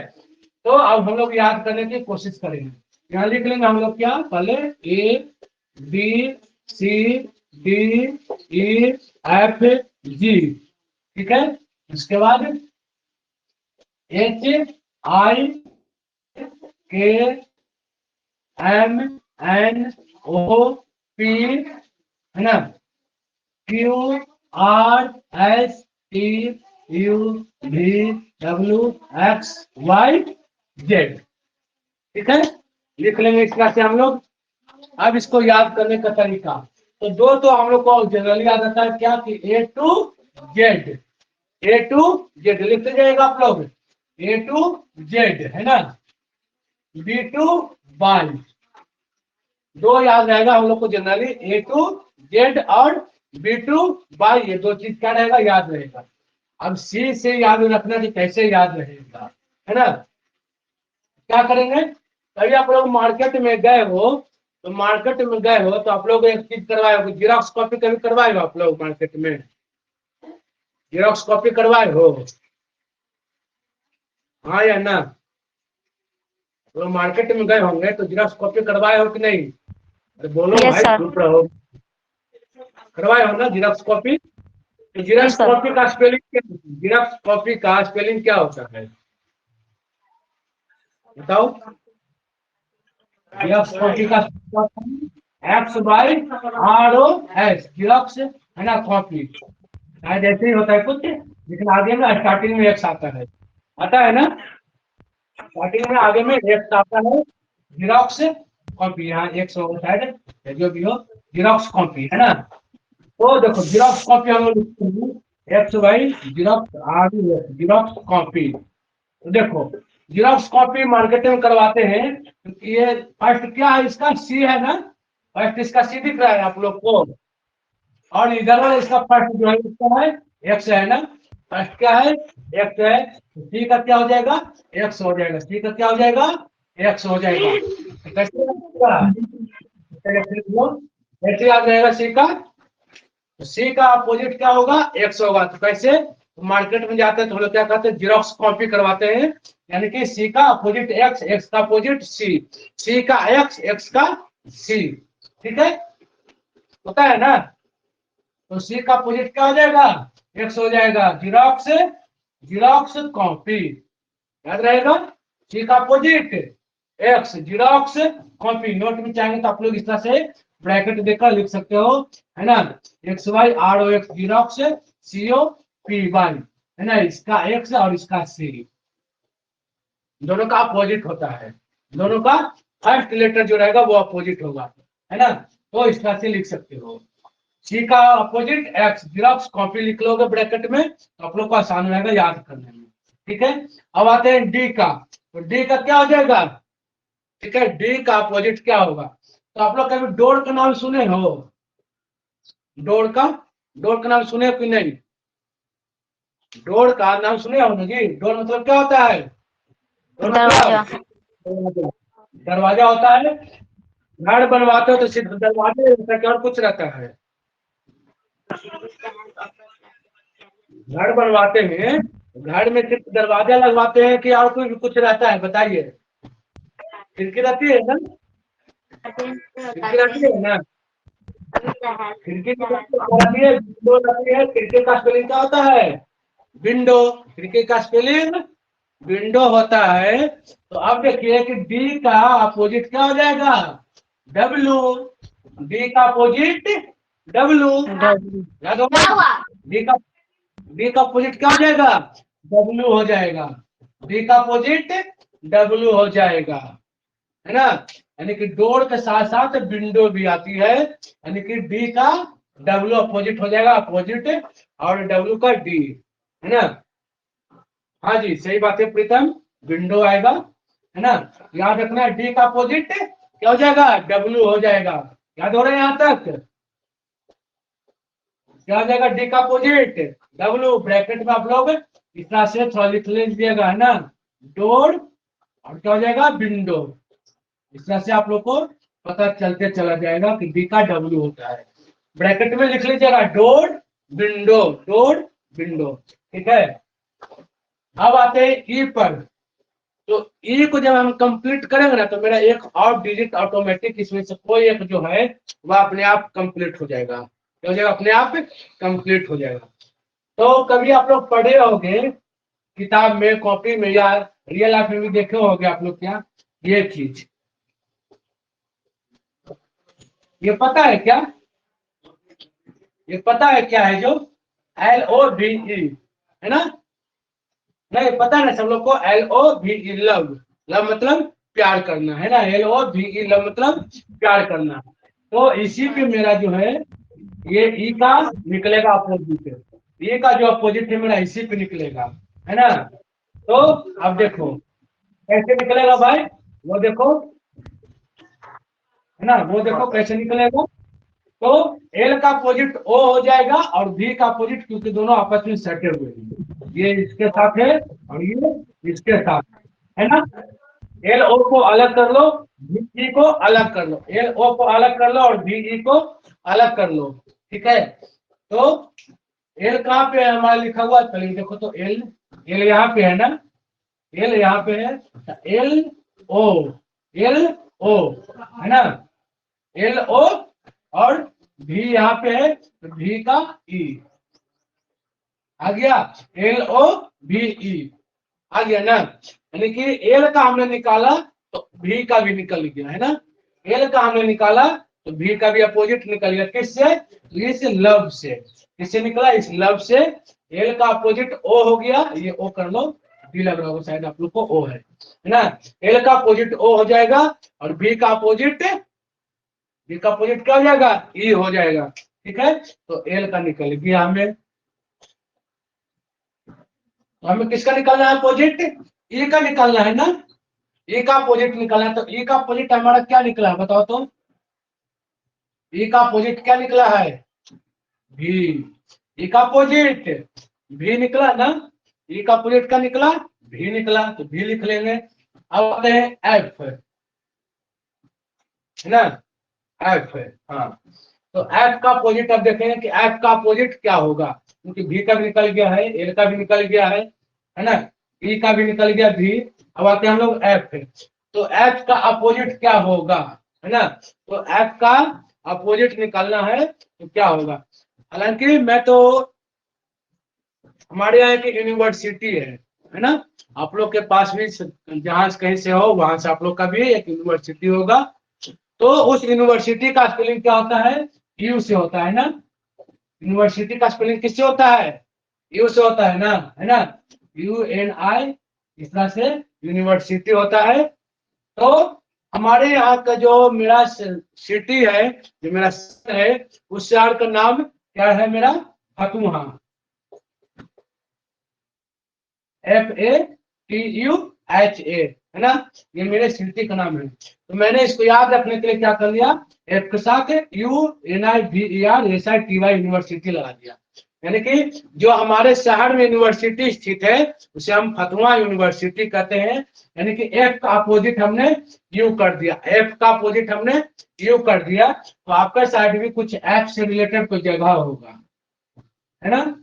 तो अब हम लोग याद करने की कोशिश करेंगे, यहाँ लिख लेंगे हम लोग क्या, पहले A B C D E F G, ठीक है। उसके बाद एच आई के एम एन ओ पी, है ना, Q R S T U V W X Y Z, ठीक है, लिख लेंगे इस तरह से हम लोग। अब इसको याद करने का तरीका, तो दो तो हम लोग को जनरली याद आता है क्या कि A to Z, A to Z लिखते जाएगा आप लोग, ए टू जेड, है ना, बी टू वाई, दो याद रहेगा हम लोग को जनरली, ए टू जेड और बी टू वाई, ये दो चीज क्या रहेगा याद रहेगा। अब सी से याद रखना कि कैसे याद रहेगा, है ना, क्या करेंगे, कभी आप लोग मार्केट में गए हो, तो मार्केट में गए हो तो आप लोग एक चीज करवाए हो, जीरोक्स कॉपी कभी करवाए हो आप लोग मार्केट में, जीरोक्स कॉपी करवाए हो, हाँ या ना, तो मार्केट में गए होंगे तो जीरोक्स कॉपी करवाए हो कि नहीं, अरे बोलो यस भाई सर। चुप रहो, करवाए हो ना जीरोक्स कॉपी, तो जीरोक्स सर। कॉपी का स्पेलिंग क्या, जीरोक्स कॉपी का स्पेलिंग क्या होता है बताओ। जीरोक्स कॉपी का XYROS, जीरोक्स है ना, कॉपी शायद ऐसे ही होता है कुछ, लेकिन आगे में स्टार्टिंग में एक्स आता है ना, स्टार्टिंग में आगे में एक्स आता है। जीरोक्स कॉपी, यहाँ एक्स होगा शायद, जो भी हो, जीरोक्स कॉपी है ना। तो देखो जीरोक्स कॉपी हम लोग लिखते हैं XY xerox ROS, xerox copy. तो देखो जीरोक्स कॉपी मार्केट में करवाते हैं, ये फर्स्ट क्या है इसका, सी है ना, फर्स्ट इसका सी दिख रहा है आप लोग को, और इधर वाला इसका फर्स्ट जो है इसका है एक्स है ना, फर्स्ट क्या है एक्स है, सी का क्या हो जाएगा, एक्स हो जाएगा, सी का क्या हो जाएगा, एक्स हो जाएगा। तो कैसे लगेगा? कैसे आ जाएगा सी का, सी का अपोजिट क्या होगा, एक्स होगा। तो कैसे, तो मार्केट में जाते हैं तो हम लोग क्या करते हैं, जीरोक्स कॉपी करवाते हैं, यानी कि सी का अपोजिट एक्स, एक्स का अपोजिट सी, सी का एक्स, एक्स का सी, ठीक है, होता है ना। तो सी का अपोजिट क्या हो जाएगा, एक्स हो जाएगा, जीरोक्स, जीरोक्स कॉपी, याद रहेगा, सी का opposite x, xerox copy. Note में चाहेंगे तो आप लोग इस तरह से ब्रैकेट देकर लिख सकते हो, है ना, XYROX जीरोक्स COPY, है ना, इसका एक्स और इसका सी, दोनों का अपोजिट होता है, दोनों का फर्स्ट लेटर जो रहेगा वो अपोजिट होगा, है ना। तो इस तरह से लिख सकते हो, सी का अपोजिट एक्स, जीरोक्स कॉपी लिख लोगे ब्रैकेट में, तो आप लोग को आसान रहेगा याद करने में, ठीक है। अब आते हैं डी का, तो डी का क्या हो जाएगा, ठीक है, डी का अपोजिट क्या होगा। तो आप लोग कभी डोर का नाम सुने हो, डोर का, डोर का नाम सुने हो कि नहीं, डोर का नाम सुने हो ना जी। डोर मतलब क्या होता है, डोर दरवाजा। मतलब दरवाजा होता है। घर बनवाते हो तो सिर्फ दरवाजे रहता है, और कुछ रहता है, घर बनवाते हैं, घर में सिर्फ दरवाजा लगवाते हैं कि और कोई कुछ रहता है, बताइए। खिड़की रहती है ना, खिड़की रहती है ना, खिड़की की रहती है, विंडो रहती है। खिड़की का स्पेलिंग क्या होता है, विंडो, खिड़की का स्पेलिंग विंडो होता है। तो अब देखिए कि डी का अपोजिट क्या हो जाएगा, डब्ल्यू, डी का अपोजिट डब्ल्यू, याद होगा, डी का अपोजिट क्या हो जाएगा, डब्ल्यू हो जाएगा, डी का अपोजिट डब्ल्यू हो जाएगा, है ना। यानी कि डोर के साथ साथ विंडो भी आती है, यानी कि डी का डब्ल्यू अपोजिट हो जाएगा, अपोजिट, और डब्ल्यू का डी, है ना। हाँ जी सही बात है प्रीतम, विंडो आएगा, है ना। याद रखना डी का अपोजिट क्या हो जाएगा, डब्ल्यू हो जाएगा, याद हो रहा है यहाँ तक, क्या हो जाएगा, डी का अपोजिट डब्ल्यू, ब्रैकेट में आप लोग इस तरह से थोड़ा लिख लीजिएगा, है ना, डोर और क्या हो जाएगा, विंडो। इस तरह से आप लोग को पता चलते चला जाएगा कि डी का डब्ल्यू होता है, ब्रैकेट में लिख लीजिएगा डोर विंडो, डोर विंडो, ठीक है। अब आते हैं ई पर, तो ई को जब हम कंप्लीट करेंगे ना तो मेरा एक और डिजिट ऑटोमेटिक इसमें से कोई एक जो है वह अपने आप कंप्लीट हो जाएगा, हो जाएगा, अपने आप कंप्लीट हो जाएगा। तो कभी आप लोग पढ़े होंगे किताब में, कॉपी में, या रियल लाइफ में भी देखे होंगे आप लोग, क्या ये चीज, ये पता है क्या, ये पता है क्या है, जो LOVE, है ना, नहीं पता ना सब लोग को, LOVE लव, लव मतलब प्यार करना, है ना, LOVE लव मतलब प्यार करना। तो इसी पे मेरा जो है ये ई का निकलेगा अपोजिट, ई का जो अपोजिट है मेरा इसी पे निकलेगा, है ना। तो अब देखो कैसे निकलेगा भाई, वो देखो, है ना, वो देखो कैसे निकलेगा। तो एल का अपोजिट ओ हो जाएगा और भी का अपोजिट, क्योंकि दोनों आपस में सटे हुए हैं, ये इसके साथ है और ये इसके साथ है ना। एल ओ को अलग कर लो, भी को अलग कर लो, एल ओ को अलग कर लो और भी को अलग कर लो, ठीक है। तो एल कहाँ पे है हमारा लिखा हुआ, चलिए देखो, तो एल, एल यहाँ पे है ना, एल यहाँ पे है, एल ओ, एल ओ, है ना, एल ओ, और भी यहाँ पे है तो भी का ई, आ गया, LOVE आ गया ना। यानी कि एल का हमने निकाला तो भी का भी निकल गया है ना, एल का हमने निकाला तो भी का भी अपोजिट निकल गया। किससे? इस लव से। किससे निकला? इस लव से। एल का अपोजिट ओ हो गया, ये ओ कर लो, डी लग रहा होगा शायद आप लोग को, ओ है ना। एल का अपोजिट ओ हो जाएगा और बी का अपोजिट, बी का अपोजिट क्या हो जाएगा? ई हो जाएगा। ठीक है, तो एल का निकल गया हमें। तो हमें किसका निकालना है अपोजिट? ई का निकालना है ना, ई का अपोजिट निकालना है। तो ई का अपोजिट हमारा क्या निकला है बताओ तो? ई का अपोजिट क्या निकला है? भी। ई का अपोजिट भी निकला ना, ई का अपोजिट क्या निकला? भी निकला, तो भी लिख लेंगे। अब आते हैं एफ, है ना, एफ है। हाँ, तो एफ का अपोजिट अब देखेंगे कि एफ का अपोजिट क्या होगा, क्योंकि भी का भी निकल गया है, एल का भी निकल गया है ना, ई का भी निकल गया भी। अब आते हैं हम लोग एफ है। तो एफ का अपोजिट क्या होगा, है ना। तो एफ का अपोजिट निकालना है तो क्या होगा। हालांकि मैं तो, हमारे यहाँ की यूनिवर्सिटी है ना, आप लोग के पास भी जहां से कहीं से हो वहां से आप लोग का भी एक यूनिवर्सिटी होगा। तो उस यूनिवर्सिटी का स्पेलिंग क्या होता है? यू से होता है ना। यूनिवर्सिटी का स्पेलिंग किससे होता है? यू से होता है ना, UNI, इस तरह से यूनिवर्सिटी होता है। तो हमारे यहाँ का जो मेरा सिटी है, जो मेरा शहर है, उस शहर का नाम क्या है मेरा? फतुहा, FATUHA, है ना, ये मेरे सिटी का नाम है। तो मैंने इसको याद रखने के लिए क्या कर लिया, एफ के साथ UNIVERSITY यूनिवर्सिटी लगा दिया। यानी कि जो हमारे शहर में यूनिवर्सिटी स्थित है उसे हम फतुहा यूनिवर्सिटी कहते हैं। यानी कि एफ का अपोजिट हमने यू कर दिया, एफ का अपोजिट हमने यू कर दिया। तो आपका साइड भी कुछ एफ से रिलेटेड कोई जगह होगा, है ना,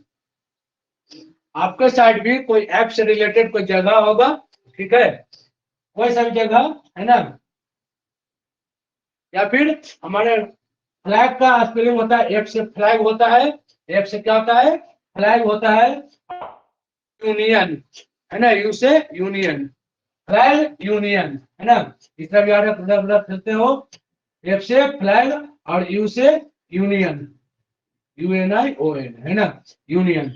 आपके साइड भी कोई ऐप से रिलेटेड कोई जगह होगा। ठीक है, कोई सा भी जगह, है ना। या फिर हमारे फ्लैग का स्पेलिंग होता है, एफ से फ्लैग होता है, एफ से क्या होता है? फ्लैग होता है। यूनियन, है ना, यू से यूनियन, फ्लैग यूनियन, है ना। इस तरह भी रख सकते हो, एफ से फ्लैग और यू से यूनियन, UNION, है ना, यूनियन।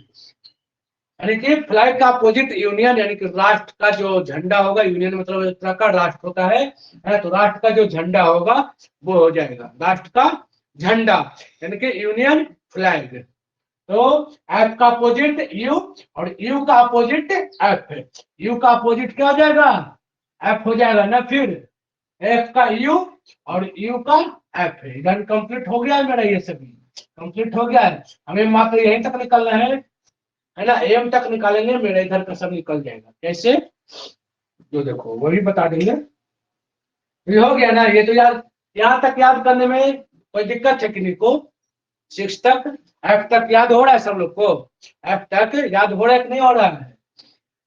यानी कि फ्लैग का अपोजिट यूनियन, यानी कि राष्ट्र का जो झंडा होगा, यूनियन मतलब एक तरह का राष्ट्र होता है ना, तो राष्ट्र का जो झंडा होगा वो हो जाएगा राष्ट्र का झंडा, यानी कि यूनियन फ्लैग। तो एफ का अपोजिट यू और यू का अपोजिट एफ है। यू का अपोजिट क्या हो जाएगा? एफ हो जाएगा ना। फिर एफ का यू और यू का एफ है। इधर कंप्लीट हो गया है मेरा, ये सभी कंप्लीट हो गया है। हमें मात्र यहीं तक निकलना है ना, एम तक निकालेंगे, मेरा इधर का सब निकल जाएगा। कैसे? जो देखो वही बता देंगे। ये हो गया ना, ये तो यार यहाँ तक याद करने में कोई दिक्कत है किन्हीं को? 6 तक, एफ तक याद हो रहा है सब लोग को? एफ तक याद हो रहा है कि नहीं हो रहा है?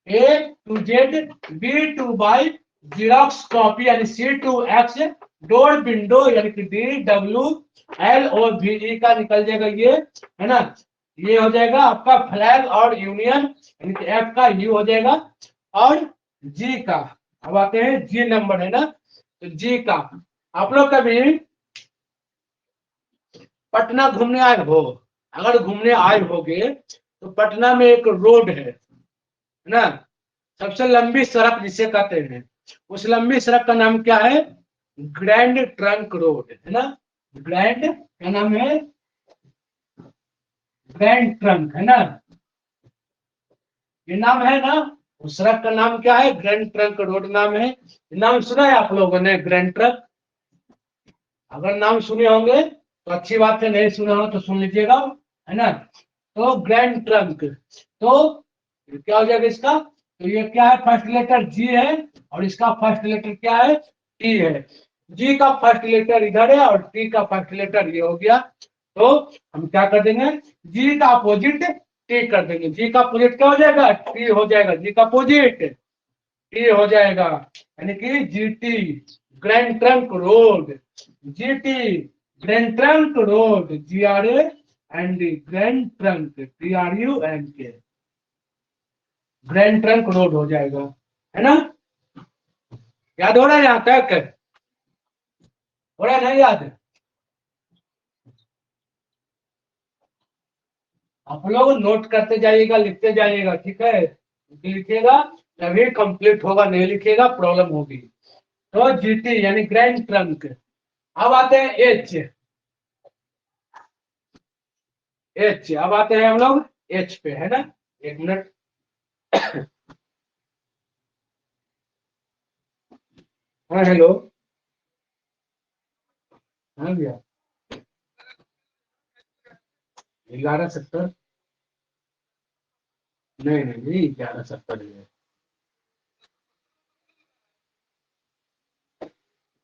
A to Z, B to Y, xerox copy यानी C to X, door window यानी कि DWLOVE का निकल जाएगा ये, है ना। ये हो जाएगा आपका फ्लैग और यूनियन, यानी कि F का U हो जाएगा। और G का, अब आते हैं G नंबर, है ना। तो G का आप लोग कभी पटना घूमने आए हो? अगर घूमने आए होगे तो पटना में एक रोड है ना, सबसे लंबी सड़क जिसे कहते हैं, उस लंबी सड़क का नाम क्या है? ग्रैंड ट्रंक रोड, है ना। ग्रैंड क्या नाम है? ग्रैंड ट्रंक, है ना, ये नाम है ना। उस सड़क का नाम क्या है? ग्रैंड ट्रंक रोड नाम है। नाम सुना है आप लोगों ने ग्रैंड ट्रंक? अगर नाम सुने होंगे तो अच्छी बात है, नहीं सुना हो तो सुन लीजिएगा, है ना। तो ग्रैंड ट्रंक, तो क्या हो जाएगा इसका? तो ये क्या है? फर्स्ट लेटर जी है और इसका फर्स्ट लेटर क्या है? टी है। जी का फर्स्ट लेटर इधर है और टी का फर्स्ट लेटर ये हो गया। तो हम क्या कर देंगे? जी का अपोजिट टी कर देंगे। जी का अपोजिट क्या हो जाएगा? टी हो जाएगा। जी का अपोजिट टी हो जाएगा, यानी कि GT, grand trunk road. GT grand trunk road, GRA and D, grand trunk, TRUNK, grand trunk road हो जाएगा, है ना? याद हो रहा है यहाँ तक? हो रहा है नहीं याद? आप लोग नोट करते जाइएगा, लिखते जाइएगा, ठीक है? लिखिएगा तभी कंप्लीट होगा, नहीं लिखिएगा प्रॉब्लम होगी। तो GT यानी ग्रैंड ट्रंक। अब आते हैं H, अब आते हैं हम लोग H पे, है ना? एक मिनट। हाँ हेलो, हाँ भैया, 1170, नहीं नहीं नहीं, 1170 है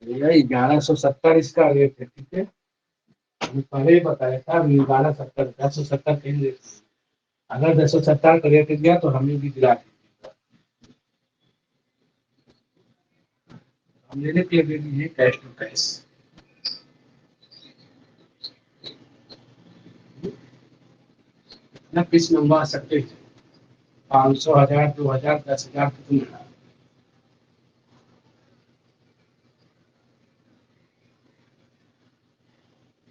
भैया, 1170 इसका रेट है, ठीक है? मैंने पहले ही बताया था 1170, 1070 कहीं रेट। अगर 1070 का रेट दिया तो हमें भी दिला दीजिएगा, हम लेने के लिए दे दीजिए कैश टू कैश। ना किस मंगवा सकते हैं, 500, 1000, 2000, 10,000 कितना?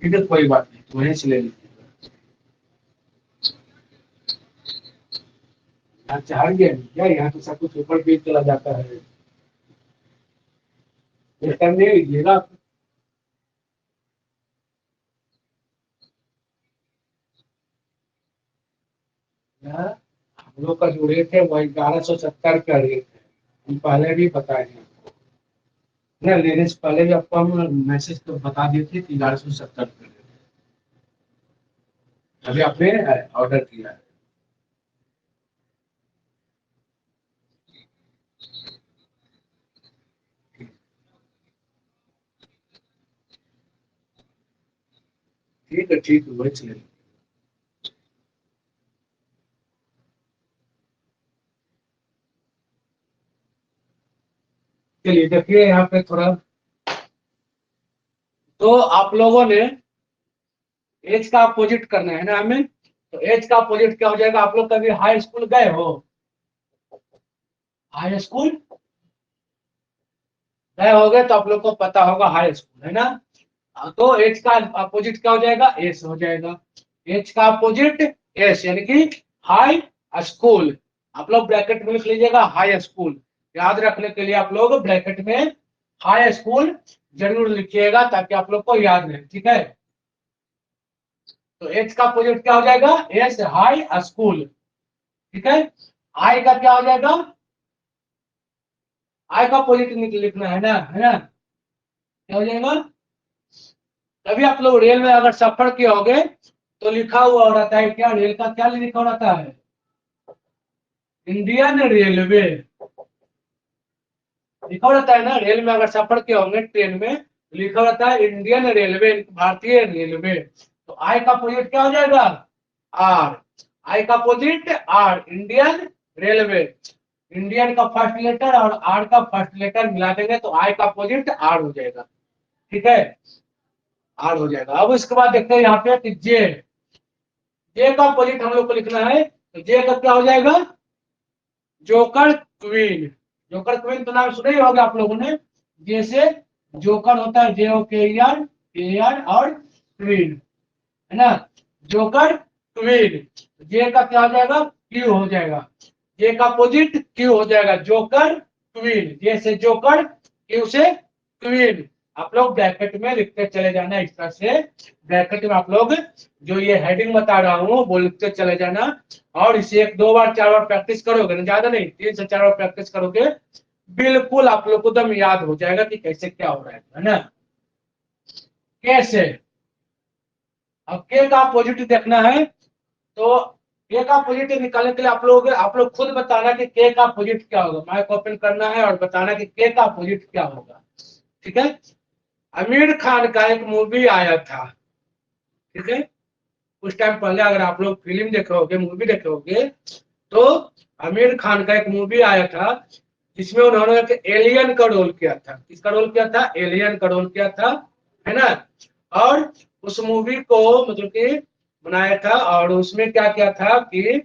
ठीक है कोई बात नहीं, तो वहीं से ले लीजिएगा। यहाँ चाह गया क्या? यहाँ तो सब कुछ ऊपर भी चला जाता है, इस टाइम ले लीजिएगा। यहाँ हम लोग का जो रेट है वो 1170 का रेट है, हम पहले भी बताए हैं आपको ना, लेने से पहले भी आपको हम मैसेज तो बता दिए थे कि 1170 का रेट है। अभी आपने ऑर्डर किया है, ठीक है वही चलेगा। चलिए देखिए यहाँ पे थोड़ा, तो आप लोगों ने एज का अपोजिट करना है ना हमें, तो एज का अपोजिट क्या हो जाएगा? आप लोग कभी हाई स्कूल गए हो? हाई स्कूल गए होगे तो आप लोग को पता होगा हाई स्कूल, है ना? तो एच का अपोजिट क्या हो जाएगा? एस हो जाएगा। एच का अपोजिट एस, यानी कि हाई स्कूल। आप लोग ब्रैकेट में लिख लीजिएगा हाई स्कूल, याद रखने के लिए आप लोग ब्रैकेट में हाई स्कूल जरूर लिखिएगा ताकि आप लोग को याद रहे, ठीक है? तो एच का अपोजिट क्या हो जाएगा? एस, हाई स्कूल, ठीक है? आई का क्या हो जाएगा? आई का अपोजिट लिखना है ना, है ना? क्या हो जाएगा? तभी आप लोग रेल में अगर सफर किए होगे तो लिखा हुआ रहता है क्या? रेल का क्या लिखा रहता है? इंडियन रेलवे लिखा रहता है ना। रेल में अगर सफर किए होंगे ट्रेन में, लिखा रहता है इंडियन रेलवे, भारतीय रेलवे। तो आई का अपोजिट क्या हो जाएगा? आर। आई का opposite are, Indian railway. Indian का फर्स्ट लेटर और आर का फर्स्ट लेटर मिला देंगे तो आई का अपोजिट आर हो जाएगा, ठीक है? आर हो जाएगा। अब इसके बाद देखते हैं यहाँ पे कि जे, जे का अपोजिट हम लोग को लिखना है, तो जे का क्या हो जाएगा? Joker queen. जोकर क्वीन तो नाम सुने ही होगा आप लोगों ने। जैसे जोकर होता है JOKER और क्वीन, है ना? Joker queen. जे का क्या हो जाएगा? क्यू हो जाएगा। जे का अपोजिट क्यू हो जाएगा, जोकर क्वीन। जे से जोकर, क्यू से क्वीन। आप लोग ब्रैकेट में लिखते चले जाना इस तरह से। ब्रैकेट में आप लोग जो ये हेडिंग बता रहा हूँ वो लिखते चले जाना, और इसे 1-2 बार 4 बार प्रैक्टिस करोगे ना, ज्यादा नहीं, 3 से 4 बार प्रैक्टिस करोगे, बिल्कुल आप लोग को एकदम याद हो जाएगा कि कैसे क्या हो रहा है ना? कैसे? अब के का अपोजिट देखना है, तो के का अपोजिट निकालने के लिए आप लोग खुद बताना कि के का अपोजिट क्या होगा। माइक ओपन करना है और बताना कि के का अपोजिट क्या होगा, ठीक है? आमिर खान का एक मूवी आया था, ठीक है? कुछ टाइम पहले अगर आप लोग फिल्म देखे होगे, मूवी देखे होगे, तो आमिर खान का एक मूवी आया था जिसमें उन्होंने एक एलियन का रोल किया था। किसका रोल किया था? एलियन का रोल किया था, है ना? और उस मूवी को मतलब कि बनाया था, और उसमें क्या किया था कि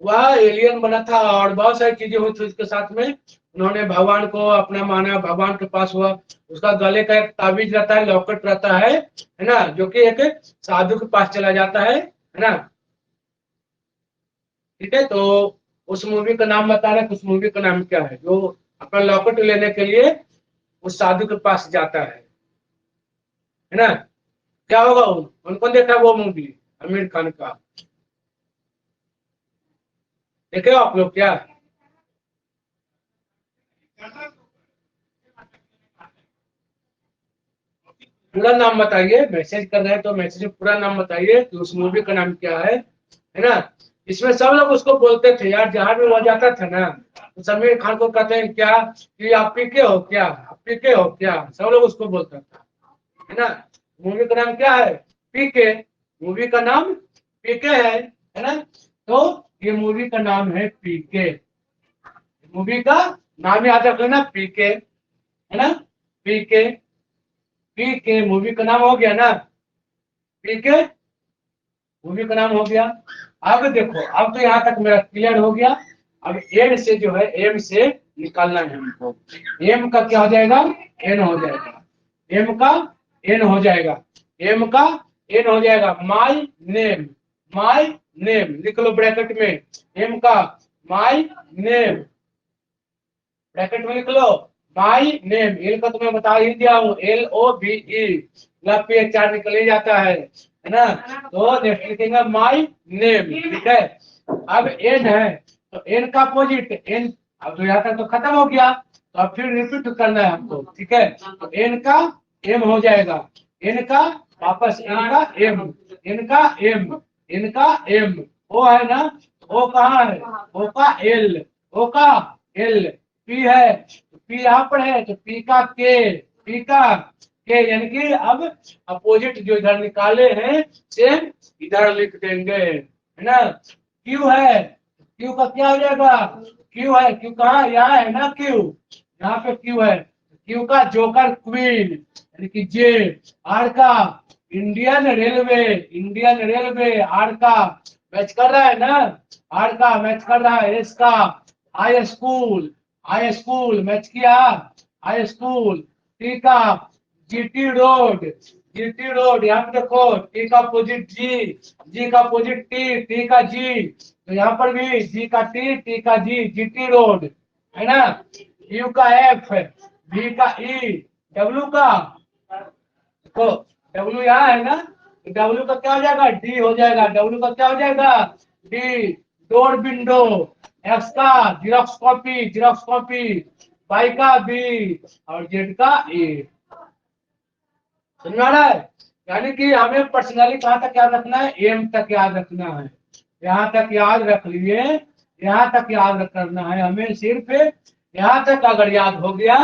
वह एलियन बना था और बहुत सारी चीजें हुई थी उसके साथ में। उन्होंने भगवान को अपना माना, भगवान के पास हुआ, उसका गले का एक ताबीज रहता है, लॉकेट रहता है ना, जो कि एक साधु के पास चला जाता है ना। ठीक है, तो उस मूवी का नाम बता रहे हैं, उस मूवी का नाम क्या है, जो अपना लॉकेट लेने के लिए उस साधु के पास जाता है ना। क्या होगा, उनको देखा वो मूवी आमिर खान का, देखे हो आप लोग क्या? पूरा नाम बताइए, मैसेज कर रहे हैं तो मैसेज में पूरा नाम बताइए कि उस मूवी का नाम क्या है ना। इसमें सब लोग उसको बोलते थे यार, जहां भी वो जाता था ना, तो समीर खान को कहते हैं क्या कि आप पीके हो क्या, आप पीके हो क्या, सब लोग उसको बोलता था, है ना। मूवी का नाम क्या है? पीके। मूवी का नाम पीके है ना। तो ये मूवी का नाम है पीके। मूवी का नाम याद रख लेना, पीके, है ना। पीके, पीके मूवी का नाम हो गया ना। पीके मूवी का नाम हो गया। अब देखो, अब तो यहाँ तक मेरा क्लियर हो गया। अब एन से जो है, एम से निकालना है हमको। एम का क्या हो जाएगा? एन हो जाएगा। एम का एन हो जाएगा। एम का एन हो जाएगा। माई नेम, माई नेम लिख लो ब्रैकेट में। एम का माई नेम, ब्रैकेट में लिख लो माई नेम। एल का तो मैं बता ही दिया हूँ, LOVE, LPHR निकल ही जाता है ना। तो नेक्स्ट लिखेंगे माई नेम, ठीक है। अब एन है, तो एन का अपोजिट एन, अब तो यहाँ तक तो खत्म हो गया, तो अब फिर रिपीट करना है हमको, ठीक है। तो एन का एम हो जाएगा, एन का वापस एन का एम, एन का एम, एन का एम। ओ है ना, ओ कहाँ है? ओ का एल, ओ का एल। पी है, पी यहाँ पर है, तो पी का के, पी का के, यानी कि अब अपोजिट जो इधर निकाले हैं सेम इधर लिख देंगे, है ना। क्यू है, क्यू का क्या हो जाएगा? क्यू है, क्यू कहाँ? यहाँ है ना क्यू, यहाँ पे क्यू है। क्यू का जोकर क्वीन, यानी कि जे। आर का Indian railway, Indian railway. R का मैच कर रहा है ना, आर का मैच कर रहा है। एस का high school, high school match किया, हाई स्कूल। टी का जीटी रोड, जीटी रोड, यहाँ पे देखो टी का अपोजिट जी, जी का अपोजिट टी, टी का जी, तो यहाँ पर भी जी का टी का जी, जीटी रोड, है ना। यू का एफ, वी का ई, डब्ल्यू का, तो डब्ल्यू यहाँ है ना, डब्ल्यू का क्या हो जाएगा? डी हो जाएगा। डब्ल्यू का क्या हो जाएगा? D, door window. एक्स का Xerox copy, xerox copy. Y का बी, और जेड का ए। समझ में आ रहा है? यानी कि हमें पर्सनली कहाँ तक याद रखना है? एम तक याद रखना है। यहाँ तक याद रख लिए, यहाँ तक याद करना है हमें सिर्फ। यहाँ तक अगर याद हो गया,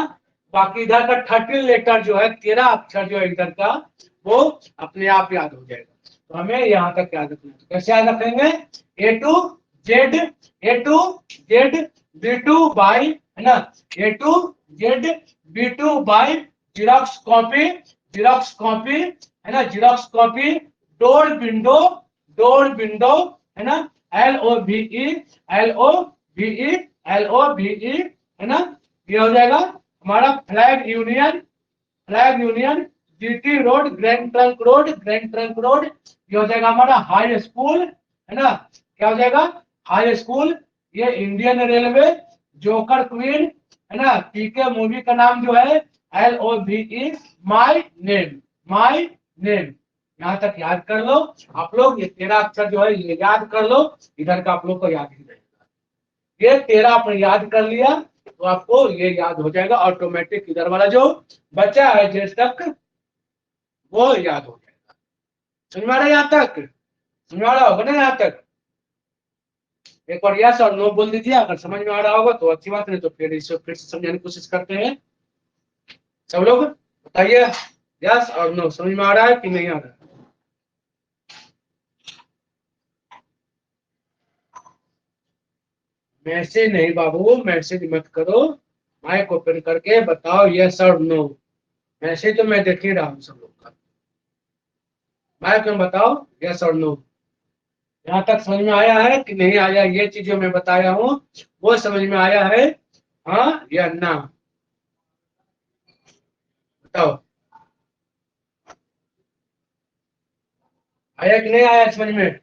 बाकी इधर का 13 लेटर जो है, 13 अक्षर जो है इधर का, वो अपने आप याद हो जाएगा। तो हमें यहाँ तक याद रखना है। कैसे याद रखेंगे? A to Z, A to Z B to Y, है ना, A to Z B to Y xerox copy, xerox copy, है ना, xerox copy. Door window, door window, है ना, LOVE, LOVE, LOVE, है ना। ये हो जाएगा हमारा flag union, flag union. GT road, grand trunk road, grand trunk road. ये हो जाएगा हमारा हाई स्कूल, है ना। क्या हो जाएगा? High school. ये इंडियन रेलवे, जोकर क्वीन, है ना। पीके मूवी का नाम जो है LOVE, my name, my name. यहाँ तक याद कर लो आप लोग। ये 13 अक्षर जो है ये याद कर लो, इधर का आप लोग को याद ही रहेगा। ये 13 आपने याद कर लिया तो आपको ये याद हो जाएगा ऑटोमेटिक। इधर वाला जो बचा है जेड तक, वो याद हो जाएगा। समझ में आ रहा है यहाँ तक? समझ में आ रहा होगा ना यहाँ तक? एक बार यस और नो बोल दीजिए, अगर समझ में आ रहा होगा तो अच्छी बात, नहीं तो फिर इसे फिर से समझाने की कोशिश करते हैं। सब लोग बताइए यस और नो, समझ में आ रहा है कि नहीं आ रहा है? मैसेज नहीं बाबू, मैसेज मत करो, माइक ओपन करके बताओ यस और नो। मैसेज तो मैं देख ही रहा हूँ सब लोग का। माइक में बताओ यस और नो। यहाँ तक समझ में आया है कि नहीं आया? ये चीज जो मैं बताया हूँ वो समझ में आया है, हाँ या ना? बताओ, आया कि नहीं आया समझ में?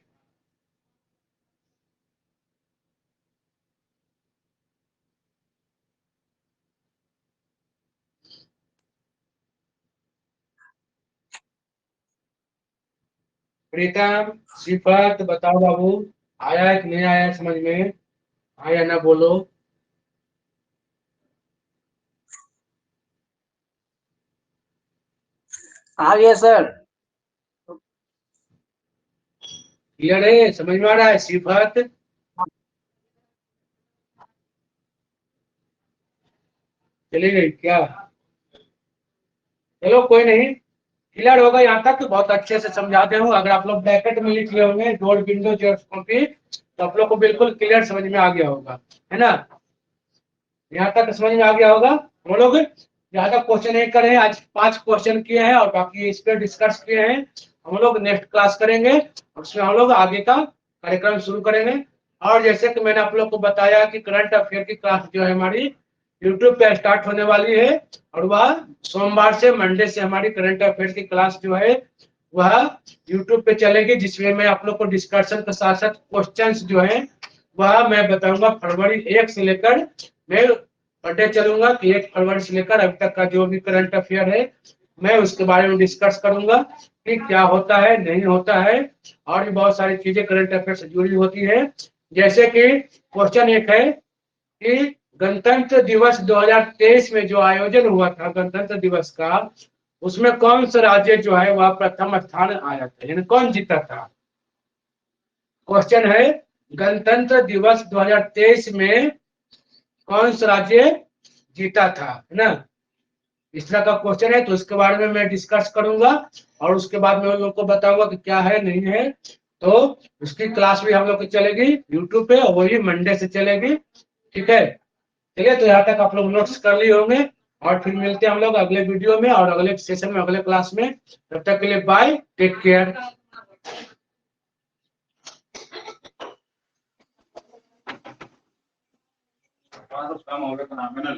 प्रीतम, सिफत, बताओ बाबू, आया है कि नहीं आया समझ में? आया ना बोलो। आ गया सर। क्लियर है? समझ में आ रहा है? सिफत चली गई क्या? चलो कोई नहीं, क्लियर होगा यहाँ तक, बहुत अच्छे से समझाते हूँ। अगर आप लोग ब्रैकेट में लिख लिए होंगे डोर विंडो जेरोक्स कॉपी, तो आप लोग को बिल्कुल क्लियर समझ में आ गया होगा, है ना? यहाँ तक समझ में आ गया होगा। हम लोग ज्यादा क्वेश्चन नहीं करे हैं, आज 5 क्वेश्चन किए हैं और बाकी इस पे डिस्कस किए हैं। हम लोग नेक्स्ट क्लास करेंगे और उसमें हम लोग आगे का कार्यक्रम शुरू करेंगे। और जैसे कि मैंने आप लोग को बताया कि करंट अफेयर की क्लास जो है हमारी यूट्यूब पे स्टार्ट होने वाली है, और वह सोमवार से मंडे से हमारी करंट अफेयर की क्लास जो है वह यूट्यूब पे चलेगी, जिसमें मैं आप लोग को डिस्कशन के साथ साथ क्वेश्चंस जो है वह मैं बताऊंगा। फरवरी 1 से लेकर मैं पढ़ते चलूंगा कि 1 फरवरी से लेकर अभी तक का जो भी करंट अफेयर है मैं उसके बारे में डिस्कस करूंगा कि क्या होता है नहीं होता है, और भी बहुत सारी चीजें करंट अफेयर से जुड़ी होती है। जैसे कि क्वेश्चन एक है कि गणतंत्र दिवस 2023 में जो आयोजन हुआ था गणतंत्र दिवस का, उसमें कौन सा राज्य जो है वह प्रथम स्थान आया था, यानी कौन जीता था? क्वेश्चन है गणतंत्र दिवस 2023 में कौन सा राज्य जीता था, है ना? इस तरह का क्वेश्चन है, तो उसके बारे में मैं डिस्कस करूंगा और उसके बाद में उन लोग को बताऊंगा कि क्या है नहीं है। तो उसकी क्लास भी हम लोग की चलेगी यूट्यूब पे और वही मंडे से चलेगी, ठीक है? चलिए, तो यहाँ तक आप लोग नोट्स कर लिए होंगे और फिर मिलते हैं हम लोग अगले वीडियो में और अगले सेशन में, अगले क्लास में। तब तक के लिए बाय, टेक केयर। काम हो गया तो नाम है ना।